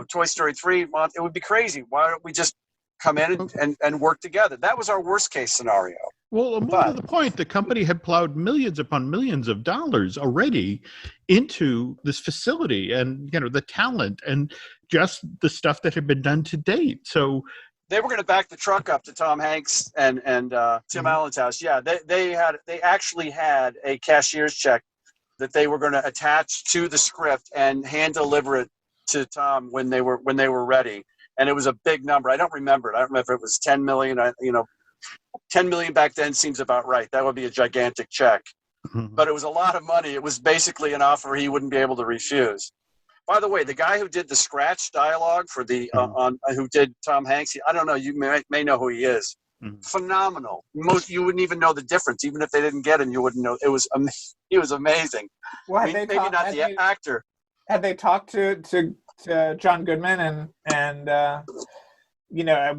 Toy Story 3, it would be crazy. Why don't we just come in and work together? That was our worst case scenario. Well, more to the point, the company had plowed millions upon millions of dollars already into this facility, and the talent and just the stuff that had been done to date. So they were going to back the truck up to Tom Hanks and Tim Allen's house. Yeah, they actually had a cashier's check that they were going to attach to the script and hand deliver it to Tom when they were ready. And it was a big number. I don't remember it. I don't remember if it was 10 million. 10 million back then seems about right. That would be a gigantic check. But it was a lot of money. It was basically an offer he wouldn't be able to refuse. By the way, the guy who did the scratch dialogue for the who did Tom Hanks, I don't know, you may know who he is. Phenomenal. You wouldn't even know the difference, even if they didn't get him. You wouldn't know. He was amazing. Well, maybe not the actor. Had they talked to John Goodman and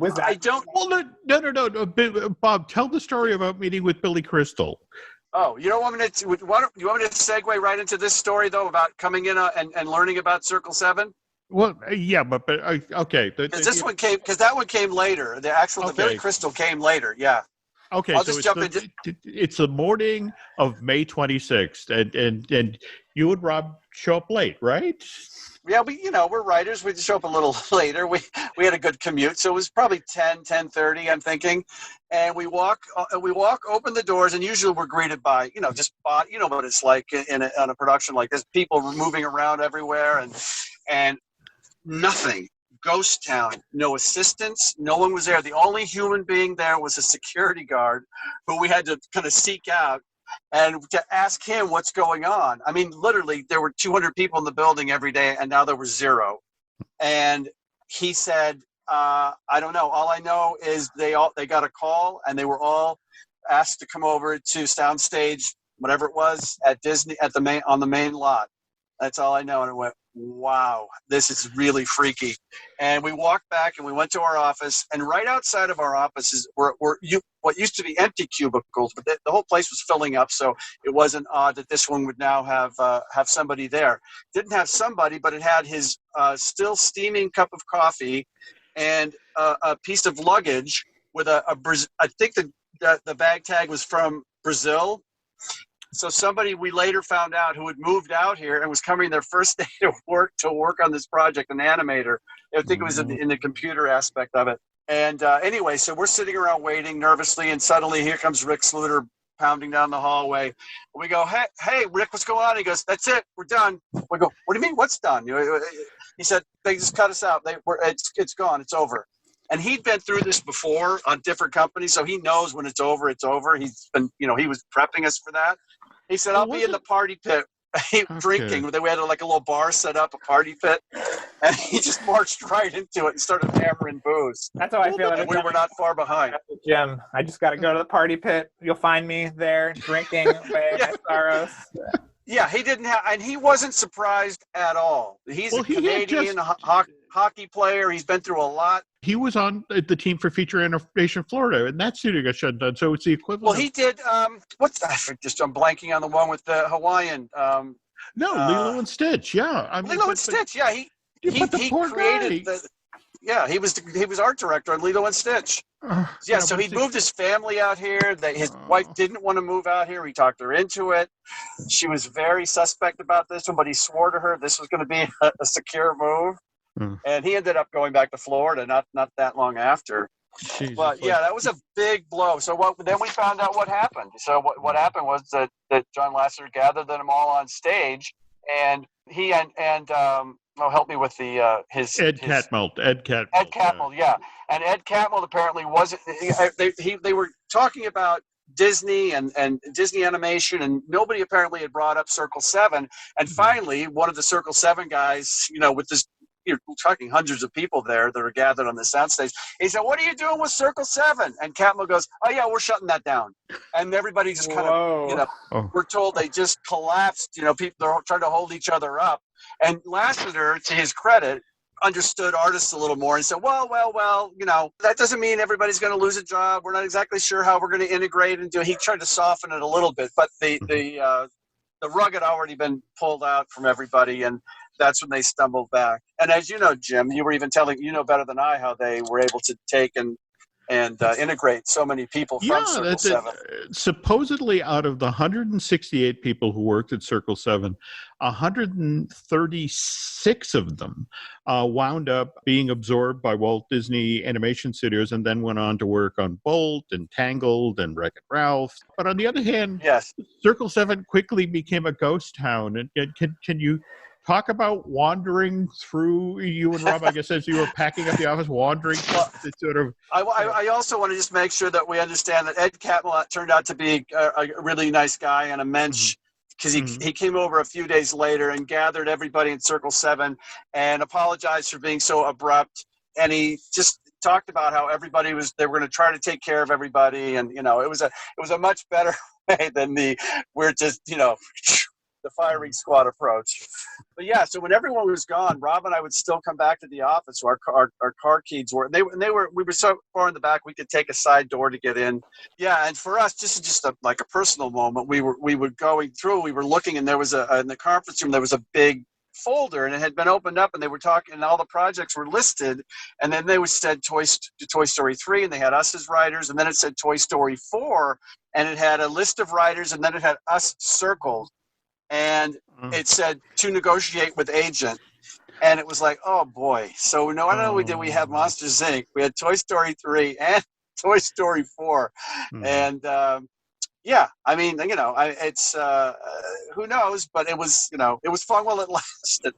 was that? I don't. Well, no. Bob, tell the story about meeting with Billy Crystal. Oh, you don't want me to? You want me to segue right into this story though about coming in and learning about Circle 7? Well, yeah, but okay. Because that one came later. The Billy Crystal came later. Yeah. Okay, I'll just jump into. It's the morning of May 26th, and you and Rob show up late, right? Yeah, we're writers. We just show up a little later. We had a good commute, so it was probably 10:30, I'm thinking. And we walk, open the doors, and usually we're greeted by, just what it's like on a production like this. People moving around everywhere, and nothing. Ghost town. No assistants. No one was there. The only human being there was a security guard who we had to kind of seek out and to ask him what's going on. I mean, literally, there were 200 people in the building every day, and now there were 0. And he said, I don't know. All I know is they got a call, and they were all asked to come over to Soundstage, whatever it was, at Disney on the main lot. That's all I know. And I went, wow, this is really freaky. And we walked back and we went to our office, and right outside of our offices were what used to be empty cubicles, but the whole place was filling up. So it wasn't odd that this one would now have somebody there. Didn't have somebody, but it had his still steaming cup of coffee and a piece of luggage with I think the bag tag was from Brazil. So somebody we later found out who had moved out here and was coming their first day to work on this project, an animator. I think it was in the computer aspect of it. And anyway, so we're sitting around waiting nervously, and suddenly here comes Rick Sluter pounding down the hallway. We go, hey, Rick, what's going on? He goes, that's it, we're done. We go, what do you mean, what's done? He said, they just cut us out. It's gone, it's over. And he'd been through this before on different companies, so he knows when it's over, it's over. He's been, he was prepping us for that. He said, I'll be in the party pit drinking. We had like a little bar set up, a party pit. And he just marched right into it and started hammering booze. That's how I feel. And we were not far behind. At the gym. I just got to go to the party pit. You'll find me there drinking away my sorrows. Yeah, he didn't have, and he wasn't surprised at all. He's a Canadian hockey player. He's been through a lot. He was on the team for Feature Animation Florida, and that studio got shut down. So it's the equivalent. Well, he did. I'm blanking on the one with the Hawaiian. Lilo and Stitch. Yeah, Lilo and Stitch. Yeah, he created the. Yeah, he was art director on Lilo and Stitch. So he moved his family out here. His wife didn't want to move out here. He talked her into it. She was very suspect about this one, but he swore to her this was going to be a secure move. And he ended up going back to Florida not that long after. Jesus, but yeah, that was a big blow. So then we found out what happened. So what happened was that John Lasseter gathered them all on stage, and he and help me with the Ed Catmull. Ed Catmull. Ed Catmull, yeah. And Ed Catmull apparently wasn't. They were talking about Disney and Disney animation, and nobody apparently had brought up Circle 7. And finally, one of the Circle 7 guys, with this, you're talking hundreds of people there that are gathered on the soundstage. He said, "What are you doing with Circle 7?" And Catmull goes, "Oh yeah, we're shutting that down." And everybody just kind of, we're told they just collapsed. People, they're trying to hold each other up. And Lasseter, to his credit, understood artists a little more and said, well, that doesn't mean everybody's going to lose a job. We're not exactly sure how we're going to integrate and do. He tried to soften it a little bit, but the rug had already been pulled out from everybody, and that's when they stumbled back. And as you know, Jim, you were even telling, better than I, how they were able to take and integrate so many people from Circle 7. Supposedly, out of the 168 people who worked at Circle 7, 136 of them wound up being absorbed by Walt Disney Animation Studios and then went on to work on Bolt and Tangled and Wreck-It Ralph. But on the other hand, yes, Circle 7 quickly became a ghost town. And can you talk about wandering through, you and Rob, I guess, as you were packing up the office, wandering sort of... I also want to just make sure that we understand that Ed Catmull turned out to be a really nice guy and a mensch, because he came over a few days later and gathered everybody in Circle 7 and apologized for being so abrupt. And he just talked about how they were going to try to take care of everybody. And, it was a much better way than we're just, the firing squad approach. But yeah, so when everyone was gone, Rob and I would still come back to the office where our car keys were. We were so far in the back we could take a side door to get in. Yeah, and for us, just a personal moment. We were going through. We were looking, and there was in the conference room there was a big folder, and it had been opened up, and they were talking, and all the projects were listed, and then they said Toy Story 3, and they had us as writers, and then it said Toy Story 4, and it had a list of writers, and then it had us circled. And it said to negotiate with agent. And it was like, oh boy. So not only did we have Monsters Inc., we had Toy Story 3 and Toy Story 4. And I mean, it's who knows, but it was, it was fun while it lasted.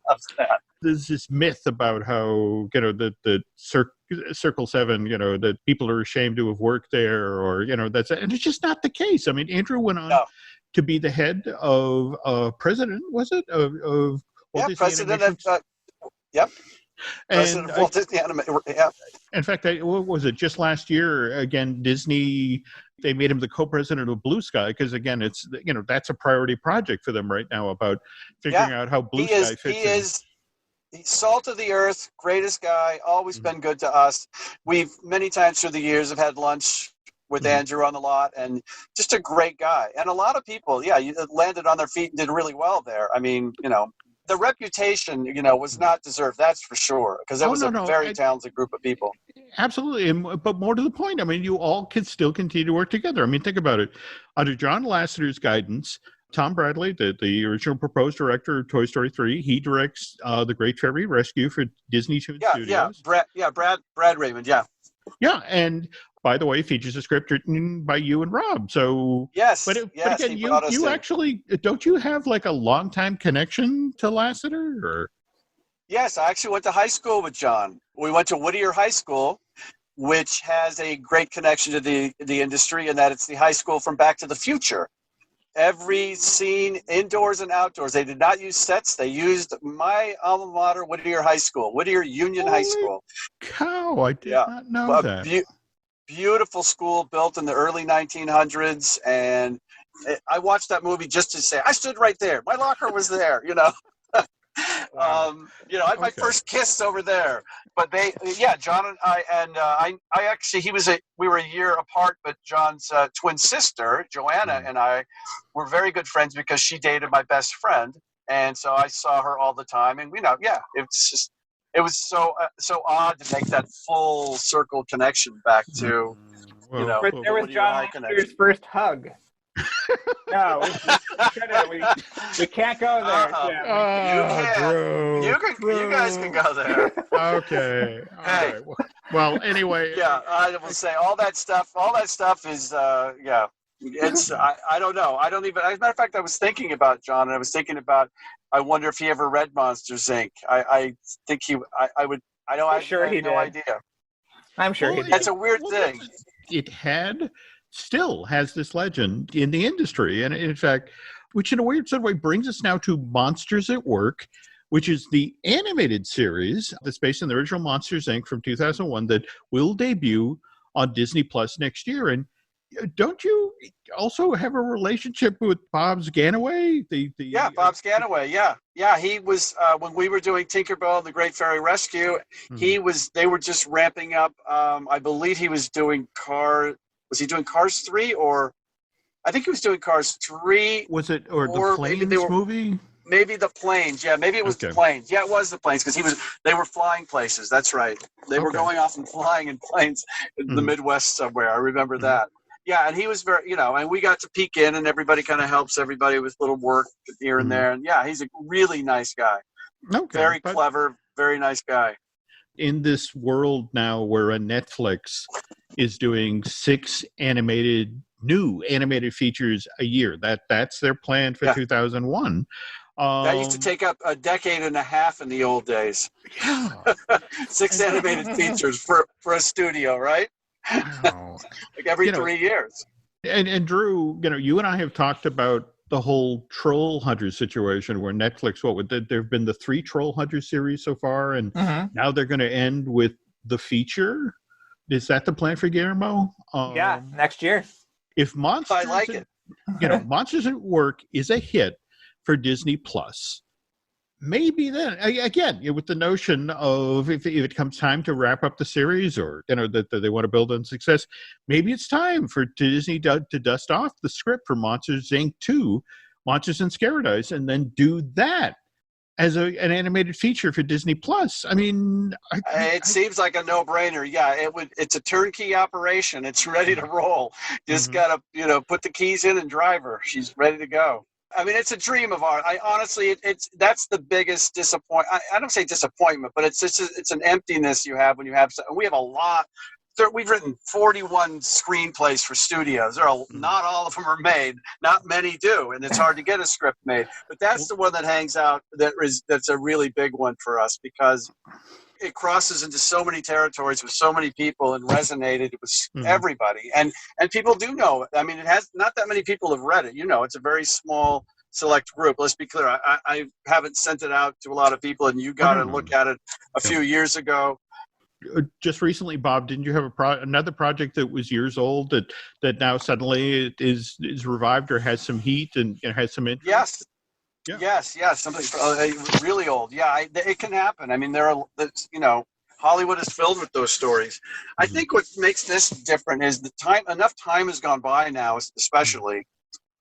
There's this myth about how, the Circle 7, that people are ashamed to have worked there, or, and it's just not the case. I mean, Andrew went on to be the head of president, was it? Of Walt Disney president Animation? Yep. And president of Walt Disney Animation. Yeah. In fact, what was it? Just last year, again, Disney, they made him the co-president of Blue Sky because, again, it's that's a priority project for them right now about figuring out how Blue Sky fits in. He's salt of the earth, greatest guy, always been good to us. We've many times through the years have had lunch with Andrew on the lot, and just a great guy. And a lot of people, landed on their feet and did really well there. I mean, the reputation, was not deserved, that's for sure, because it was a very talented group of people. Absolutely. But more to the point, I mean, you all can still continue to work together. I mean, think about it. Under John Lasseter's guidance, Tom Bradley, the original proposed director of Toy Story 3, he directs The Great Fairy Rescue for Disney Toon Studios. Brad Raymond, Yeah, and by the way, features a script written by you and Rob. So but again, you actually, don't you have like a longtime connection to Lasseter? Or? Yes, I actually went to high school with John. We went to Whittier High School, which has a great connection to the industry, in that it's the high school from Back to the Future. Every scene, indoors and outdoors, they did not use sets. They used my alma mater, Whittier High School, Whittier Union High School. Cow, I did not know that. Beautiful school built in the early 1900s, and I watched that movie just to say I stood right there. My locker was there, Wow. My first kiss over there. But John and I actually, we were a year apart, but John's twin sister, Joanna, and I were very good friends because she dated my best friend, and so I saw her all the time, and it was so odd to make that full circle connection back to, But there was John Lasseter's first hug. No, we can't go there. You guys can go there. Okay. All right. Well, anyway. Yeah, I will say all that stuff is, It's I don't know. I don't even. As a matter of fact, I was thinking about John, and I was thinking about. I wonder if he ever read Monsters Inc. I think he. I would. I know. I'm I sure he had no did. idea. I'm sure he Well, did. That's a weird thing. It still has this legend in the industry. And in fact, which in a weird sort of way brings us now to Monsters at Work, which is the animated series that's based on the original Monsters, Inc. from 2001 that will debut on Disney Plus next year. And don't you also have a relationship with Bob Sganaway? Yeah, Bob Sganaway. Yeah. He was when we were doing Tinkerbell and the Great Fairy Rescue. He was. They were just ramping up. I believe he was doing Cars. Was he doing Cars 3 or? I think he was doing Cars 3. Was it or the Planes movie? Maybe the Planes. Yeah, maybe it was the Planes. Yeah, it was the Planes because they were flying places. That's right. They were going off and flying in planes in the Midwest somewhere. I remember that. Yeah, and he was very, and we got to peek in, and everybody kind of helps everybody with little work here and there. And yeah, he's a really nice guy. Okay, very clever, very nice guy. In this world now where a Netflix is doing 6 new animated features a year, that's their plan for 2001. That used to take up a decade and a half in the old days. Yeah. 6 animated features for a studio, right? Wow. Like every 3 years. And Drew, you and I have talked about the whole Troll Hunter situation where Netflix, there have been the 3 Troll Hunter series so far, and now they're going to end with the feature. Is that the plan for Guillermo? Yeah, next year. If Monsters, I like it. Monsters at Work is a hit for Disney Plus, maybe then again with the notion of if it comes time to wrap up the series or that they want to build on success, maybe it's time for Disney to dust off the script for Monsters Inc. 2, Monsters and Scaradice, and then do that as an animated feature for Disney Plus. I mean, it seems like a no-brainer. Yeah, it's a turnkey operation. It's ready to roll. Just gotta put the keys in and drive her. She's ready to go. I mean, it's a dream of ours. Honestly, that's the biggest disappointment. I don't say disappointment, but it's an emptiness you have when you have. We have a lot. We've written 41 screenplays for studios. Not all of them are made. Not many do, and it's hard to get a script made. But that's the one that hangs out. That's a really big one for us because it crosses into so many territories with so many people and resonated with everybody. And people do know. I mean, it has not that many people have read it. It's a very small select group. Let's be clear. I haven't sent it out to a lot of people, and you got to look at it a few years ago. Just recently, Bob, didn't you have another project that was years old that now suddenly is revived or has some heat and has some interest? Yes. Yeah. Yes, something really old. Yeah, it can happen. I mean, Hollywood is filled with those stories. I think what makes this different is enough time has gone by now, especially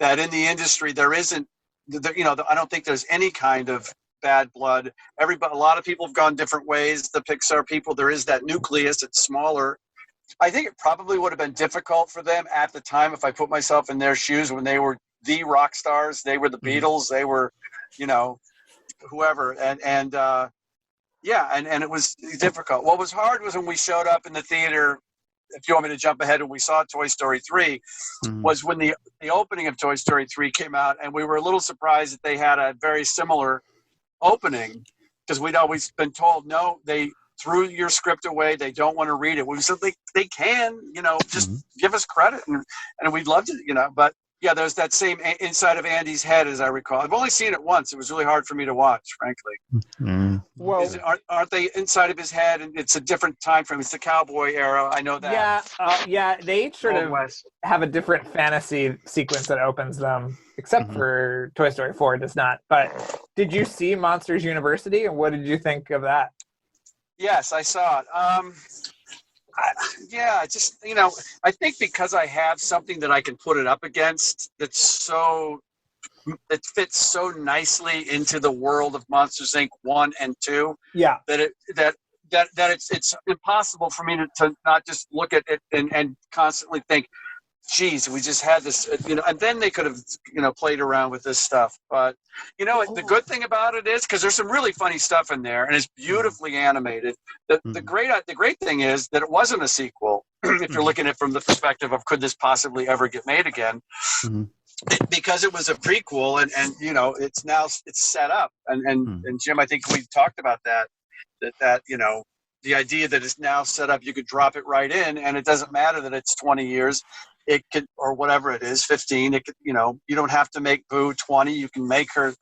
that in the industry there isn't, I don't think there's any kind of bad blood. A lot of people have gone different ways. The Pixar people, there is that nucleus. It's smaller. I think it probably would have been difficult for them at the time if I put myself in their shoes when they were the rock stars. They were the Beatles. They were, whoever. And it was difficult. What was hard was when we showed up in the theater, if you want me to jump ahead, when we saw Toy Story 3, was when the opening of Toy Story 3 came out, and we were a little surprised that they had a very similar opening because we'd always been told, no, they threw your script away. They don't want to read it. We said they can, just give us credit, and we'd love to, but yeah, there's that same inside of Andy's head, as I recall. I've only seen it once. It was really hard for me to watch, frankly. Well, aren't they inside of his head? And it's a different time frame. It's the cowboy era. I know that. Yeah. They each sort of have a different fantasy sequence that opens them, except for Toy Story 4 does not. But did you see Monsters University, and what did you think of that? Yes, I saw it. I think because I have something that I can put it up against it fits so nicely into the world of Monsters Inc. 1 and 2. Yeah. That it's impossible for me to not just look at it and constantly think, geez, we just had this, and then they could have, played around with this stuff. But, the good thing about it is, because there's some really funny stuff in there, and it's beautifully animated. The great thing is that it wasn't a sequel. if you're looking at it from the perspective of could this possibly ever get made again. Because it was a prequel and you know it's set up and Jim, I think we talked about that you know the idea that it's now set up, you could drop it right in and it doesn't matter that it's 20 years, it could, or whatever it is, 15, it could, you know, you don't have to make Boo 20, you can make her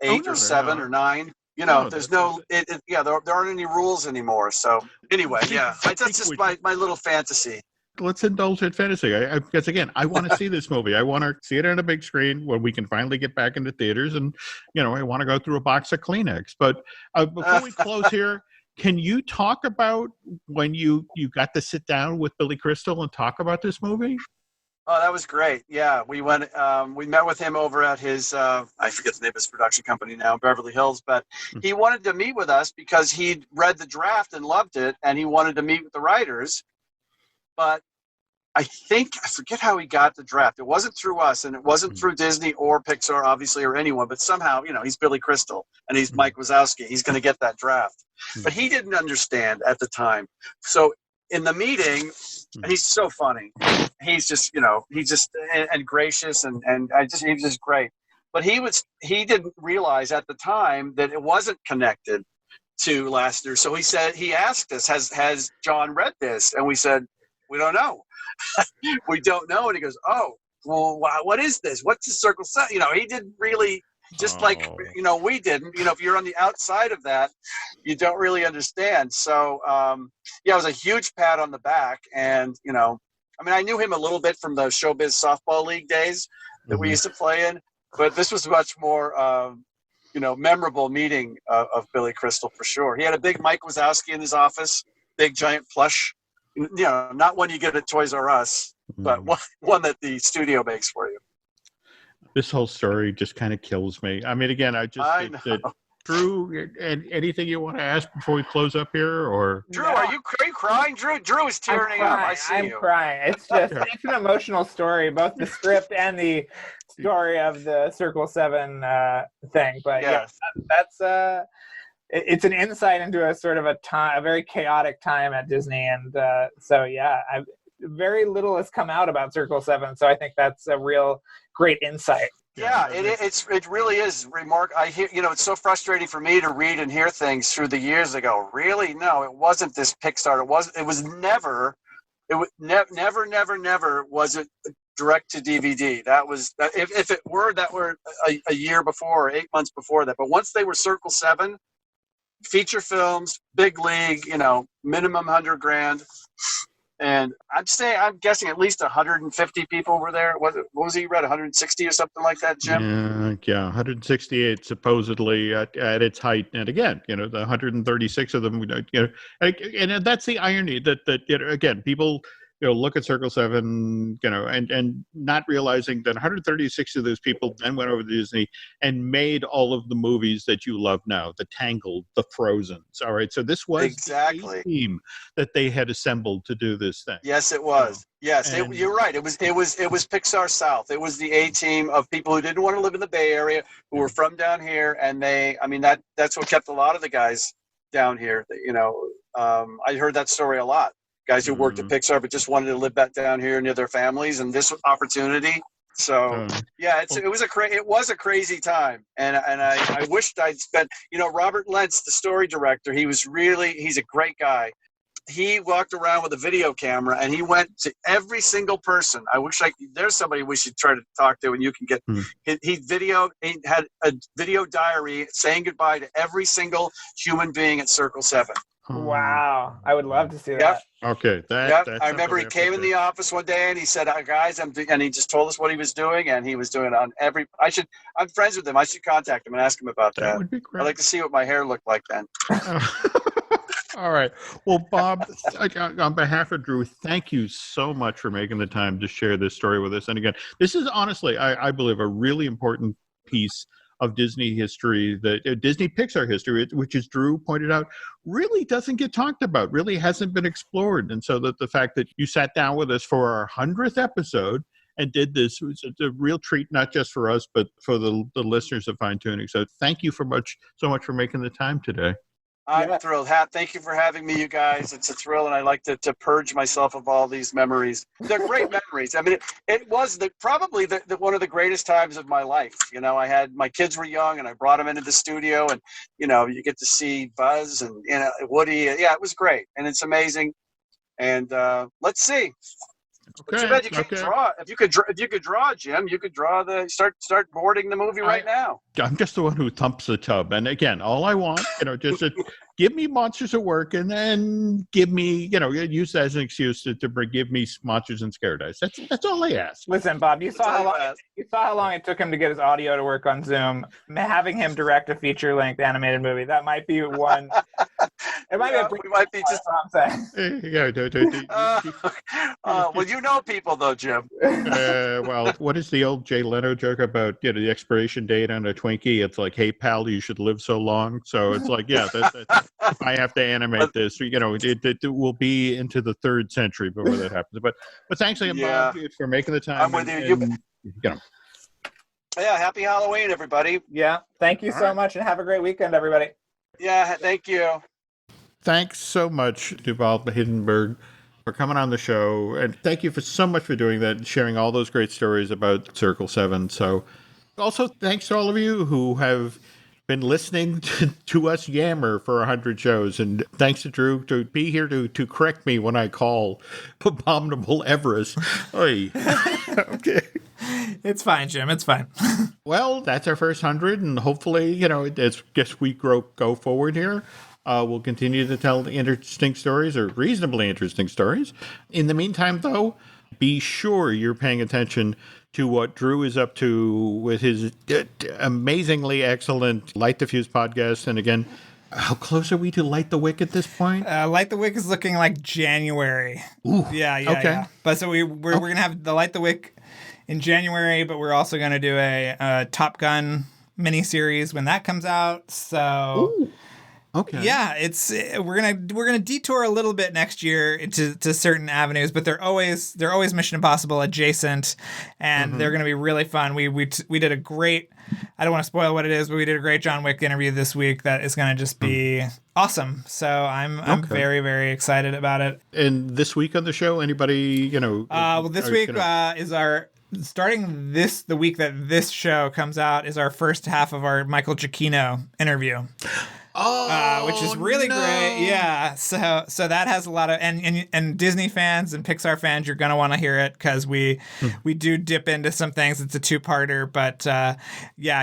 8 or 7 or 9. You know, there's no, there aren't any rules anymore. So anyway, that's just my little fantasy. Let's indulge in fantasy. Because again, I want to see this movie. I want to see it on a big screen when we can finally get back into theaters. And, you know, I want to go through a box of Kleenex. But before we close here, can you talk about when you got to sit down with Billy Crystal and talk about this movie? Oh, that was great. Yeah, we went. We met with him over at his. I forget the name of his production company now, Beverly Hills. But he wanted to meet with us because he'd read the draft and loved it, and he wanted to meet with the writers. But I forget how he got the draft. It wasn't through us, and it wasn't through Disney or Pixar, obviously, or anyone. But somehow, you know, he's Billy Crystal, and he's Mike Wazowski. He's going to get that draft. But he didn't understand at the time. So in the meeting, and he's so funny. He's just, you know, and gracious and he was just great. But he didn't realize at the time that it wasn't connected to Lasseter. So he asked us, has John read this? And we said, we don't know. We don't know. And he goes, oh, well, what is this? What's the Circle 7? You know, he didn't really, like, you know, we didn't. You know, if you're on the outside of that, you don't really understand. So, it was a huge pat on the back. And, you know, I mean, I knew him a little bit from the Showbiz Softball League days that we used to play in. But this was much more, memorable meeting of Billy Crystal for sure. He had a big Mike Wazowski in his office, big giant plush. You know, not one you get at Toys R Us, but one that the studio makes for you. This whole story just kind of kills me. I mean, again, I know. Drew, and anything you want to ask before we close up here, or Drew, are you crying? Drew is tearing up. I'm crying. It's just it's an emotional story, both the script and the story of the Circle 7 thing. But that's it's an insight into a sort of a very chaotic time at Disney, and very little has come out about Circle 7, so I think that's a real great insight. Yeah, it really is remarkable. I hear, you know, it's so frustrating for me to read and hear things through the years that go, really? No, it wasn't this Pixar. It was never was it direct to DVD. That was, if it were, that were a year before or 8 months before that. But once they were Circle 7, feature films, big league, you know, minimum $100,000. And I'm guessing at least 150 people were there. What was he read? 160 or something like that, Jim? Yeah, 168 supposedly at its height. And again, you know, the 136 of them, you know, and that's the irony that you know, again, people, you know, look at Circle 7, you know, and not realizing that 136 of those people then went over to Disney and made all of the movies that you love now, the Tangled, the Frozens. All right, so this was exactly the team that they had assembled to do this thing. Yes, it was. Yes, you're right. It was Pixar South. It was the A team of people who didn't want to live in the Bay Area, who were from down here, and that's what kept a lot of the guys down here. You know, I heard that story a lot. Guys who worked at Pixar but just wanted to live back down here near their families, and this opportunity. So it was a crazy time, and I wished I'd spent. You know, Robert Lentz, the story director, he's a great guy. He walked around with a video camera, and he went to every single person. There's somebody we should try to talk to, and you can get. He had a video diary saying goodbye to every single human being at Circle 7. Wow, I would love to see that. Okay, I remember he came in the office one day and he said, "Guys, and he just told us what he was doing, and he was doing it on every. I'm friends with him. I should contact him and ask him about that. That would be great. I'd like to see what my hair looked like then." All right. Well, Bob, on behalf of Drew, thank you so much for making the time to share this story with us. And again, this is honestly, I believe, a really important piece of Disney history, the Disney Pixar history, which, as Drew pointed out, really doesn't get talked about, really hasn't been explored. And so that the fact that you sat down with us for our 100th episode and did this was a real treat, not just for us, but for the listeners of Fine Tuning. So thank you so much for making the time today. I'm thrilled. Thank you for having me, you guys. It's a thrill, and I like to purge myself of all these memories. They're great memories. I mean, it was probably one of the greatest times of my life. You know, my kids were young, and I brought them into the studio, and you get to see Buzz and Woody. Yeah, it was great, and it's amazing. And let's see. Okay. Too bad you can't draw. If you could draw, Jim, you could draw start boarding the movie right now. I'm just the one who thumps the tub. And again, all I want, just to give me Monsters at Work, and then give me, use that as an excuse to give me Monsters and Scaradice. That's all I ask. Listen, Bob, you saw how long it took him to get his audio to work on Zoom. Having him direct a feature-length animated movie, that might be one. It might be. We might be just. Well, you know people though, Jim. Well, what is the old Jay Leno joke about the expiration date on a Twinkie? It's like, hey pal, you should live so long. So it's like, yeah, I have to animate this. It will be into the 3rd century before that happens. But thanks again, Bob, for making the time. I'm with you. Yeah, happy Halloween, everybody. Yeah, thank you so much, and have a great weekend, everybody. Yeah, thank you. Thanks so much to Bob Hilgenberg for coming on the show, and thank you so much for doing that and sharing all those great stories about Circle 7. So also thanks to all of you who have been listening to us yammer for 100 shows, and thanks to Drew to be here to correct me when I call Abominable Everest. Oy. Okay. It's fine, Jim. It's fine. Well, that's our first 100, and hopefully, as we go forward here, we'll continue to tell interesting stories, or reasonably interesting stories. In the meantime, though, be sure you're paying attention to what Drew is up to with his amazingly excellent Light the Fuse podcast. And again, how close are we to Light the Wick at this point? Light the Wick is looking like January. Ooh, yeah. Okay. Yeah. But so we're going to have the Light the Wick in January, but we're also going to do a Top Gun miniseries when that comes out. So. Ooh. Okay. Yeah, we're gonna detour a little bit next year to certain avenues, but they're always Mission Impossible adjacent, and they're gonna be really fun. We did a great, I don't want to spoil what it is, but we did a great John Wick interview this week that is gonna just be awesome. So I'm very, very excited about it. And this week on the show, anybody well, this week is our. Starting the week that this show comes out is our first half of our Michael Giacchino interview. Which is really great. Yeah. So that has a lot of and Disney fans and Pixar fans, you're gonna want to hear it because we do dip into some things. It's a 2-parter, but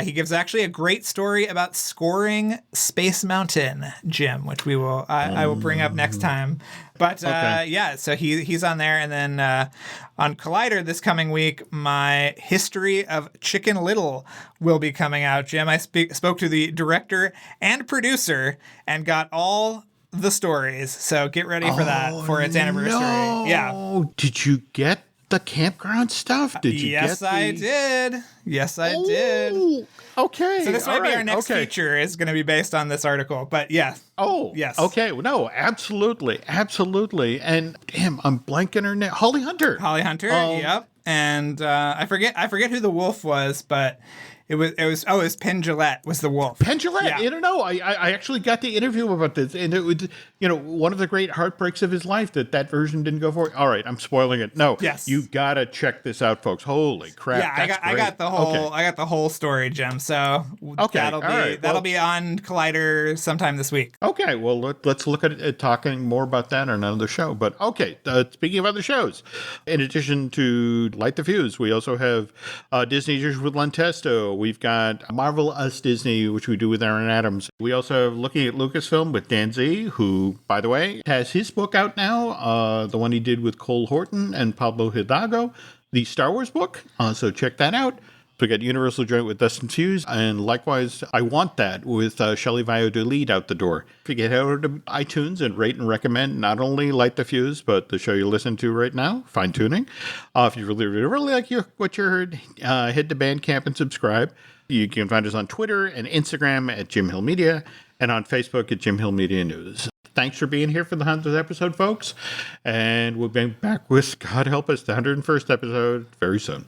he gives actually a great story about scoring Space Mountain, Jim, which I will bring up next time. But so he's on there, and then on Collider this coming week, my history of Chicken Little will be coming out. Jim, I spoke to the director and producer and got all the stories. So get ready for that for its anniversary. No. Yeah. Did you get the campground stuff? Did you Yes, get I did. Yes, I did. Okay. So this might be our next feature is going to be based on this article, but yeah. Oh, yes. Okay. No, absolutely. Absolutely. And damn, I'm blanking her name. Holly Hunter. Yep. And I forget who the wolf was, but it was Penn Jillette was the wolf. Penn Jillette. Yeah. You know, I actually got to interview him about this, and it was, one of the great heartbreaks of his life that version didn't go forward. All right, I'm spoiling it. No, yes, you gotta check this out, folks. Holy crap! Yeah, I got the whole story, Jim. So that'll be on Collider sometime this week. Okay, well let's look at talking more about that on another show. But okay, speaking of other shows, in addition to Light the Fuse, we also have Disney Issues with Len Testo. We've got Marvel Us Disney, which we do with Aaron Adams. We also have Looking at Lucasfilm with Dan Z, who, by the way, has his book out now, the one he did with Cole Horton and Pablo Hidalgo, the Star Wars book. So check that out. We got Universal Joint with Dustin Fuse, and likewise, I Want That with Shelley Valladolid out the door. If you get over to iTunes and rate and recommend not only Light the Fuse, but the show you listen to right now, Fine Tuning. If you really, really, really like what you heard, head to Bandcamp and subscribe. You can find us on Twitter and Instagram at Jim Hill Media, and on Facebook at Jim Hill Media News. Thanks for being here for the 100th episode, folks, and we'll be back with, God help us, the 101st episode very soon.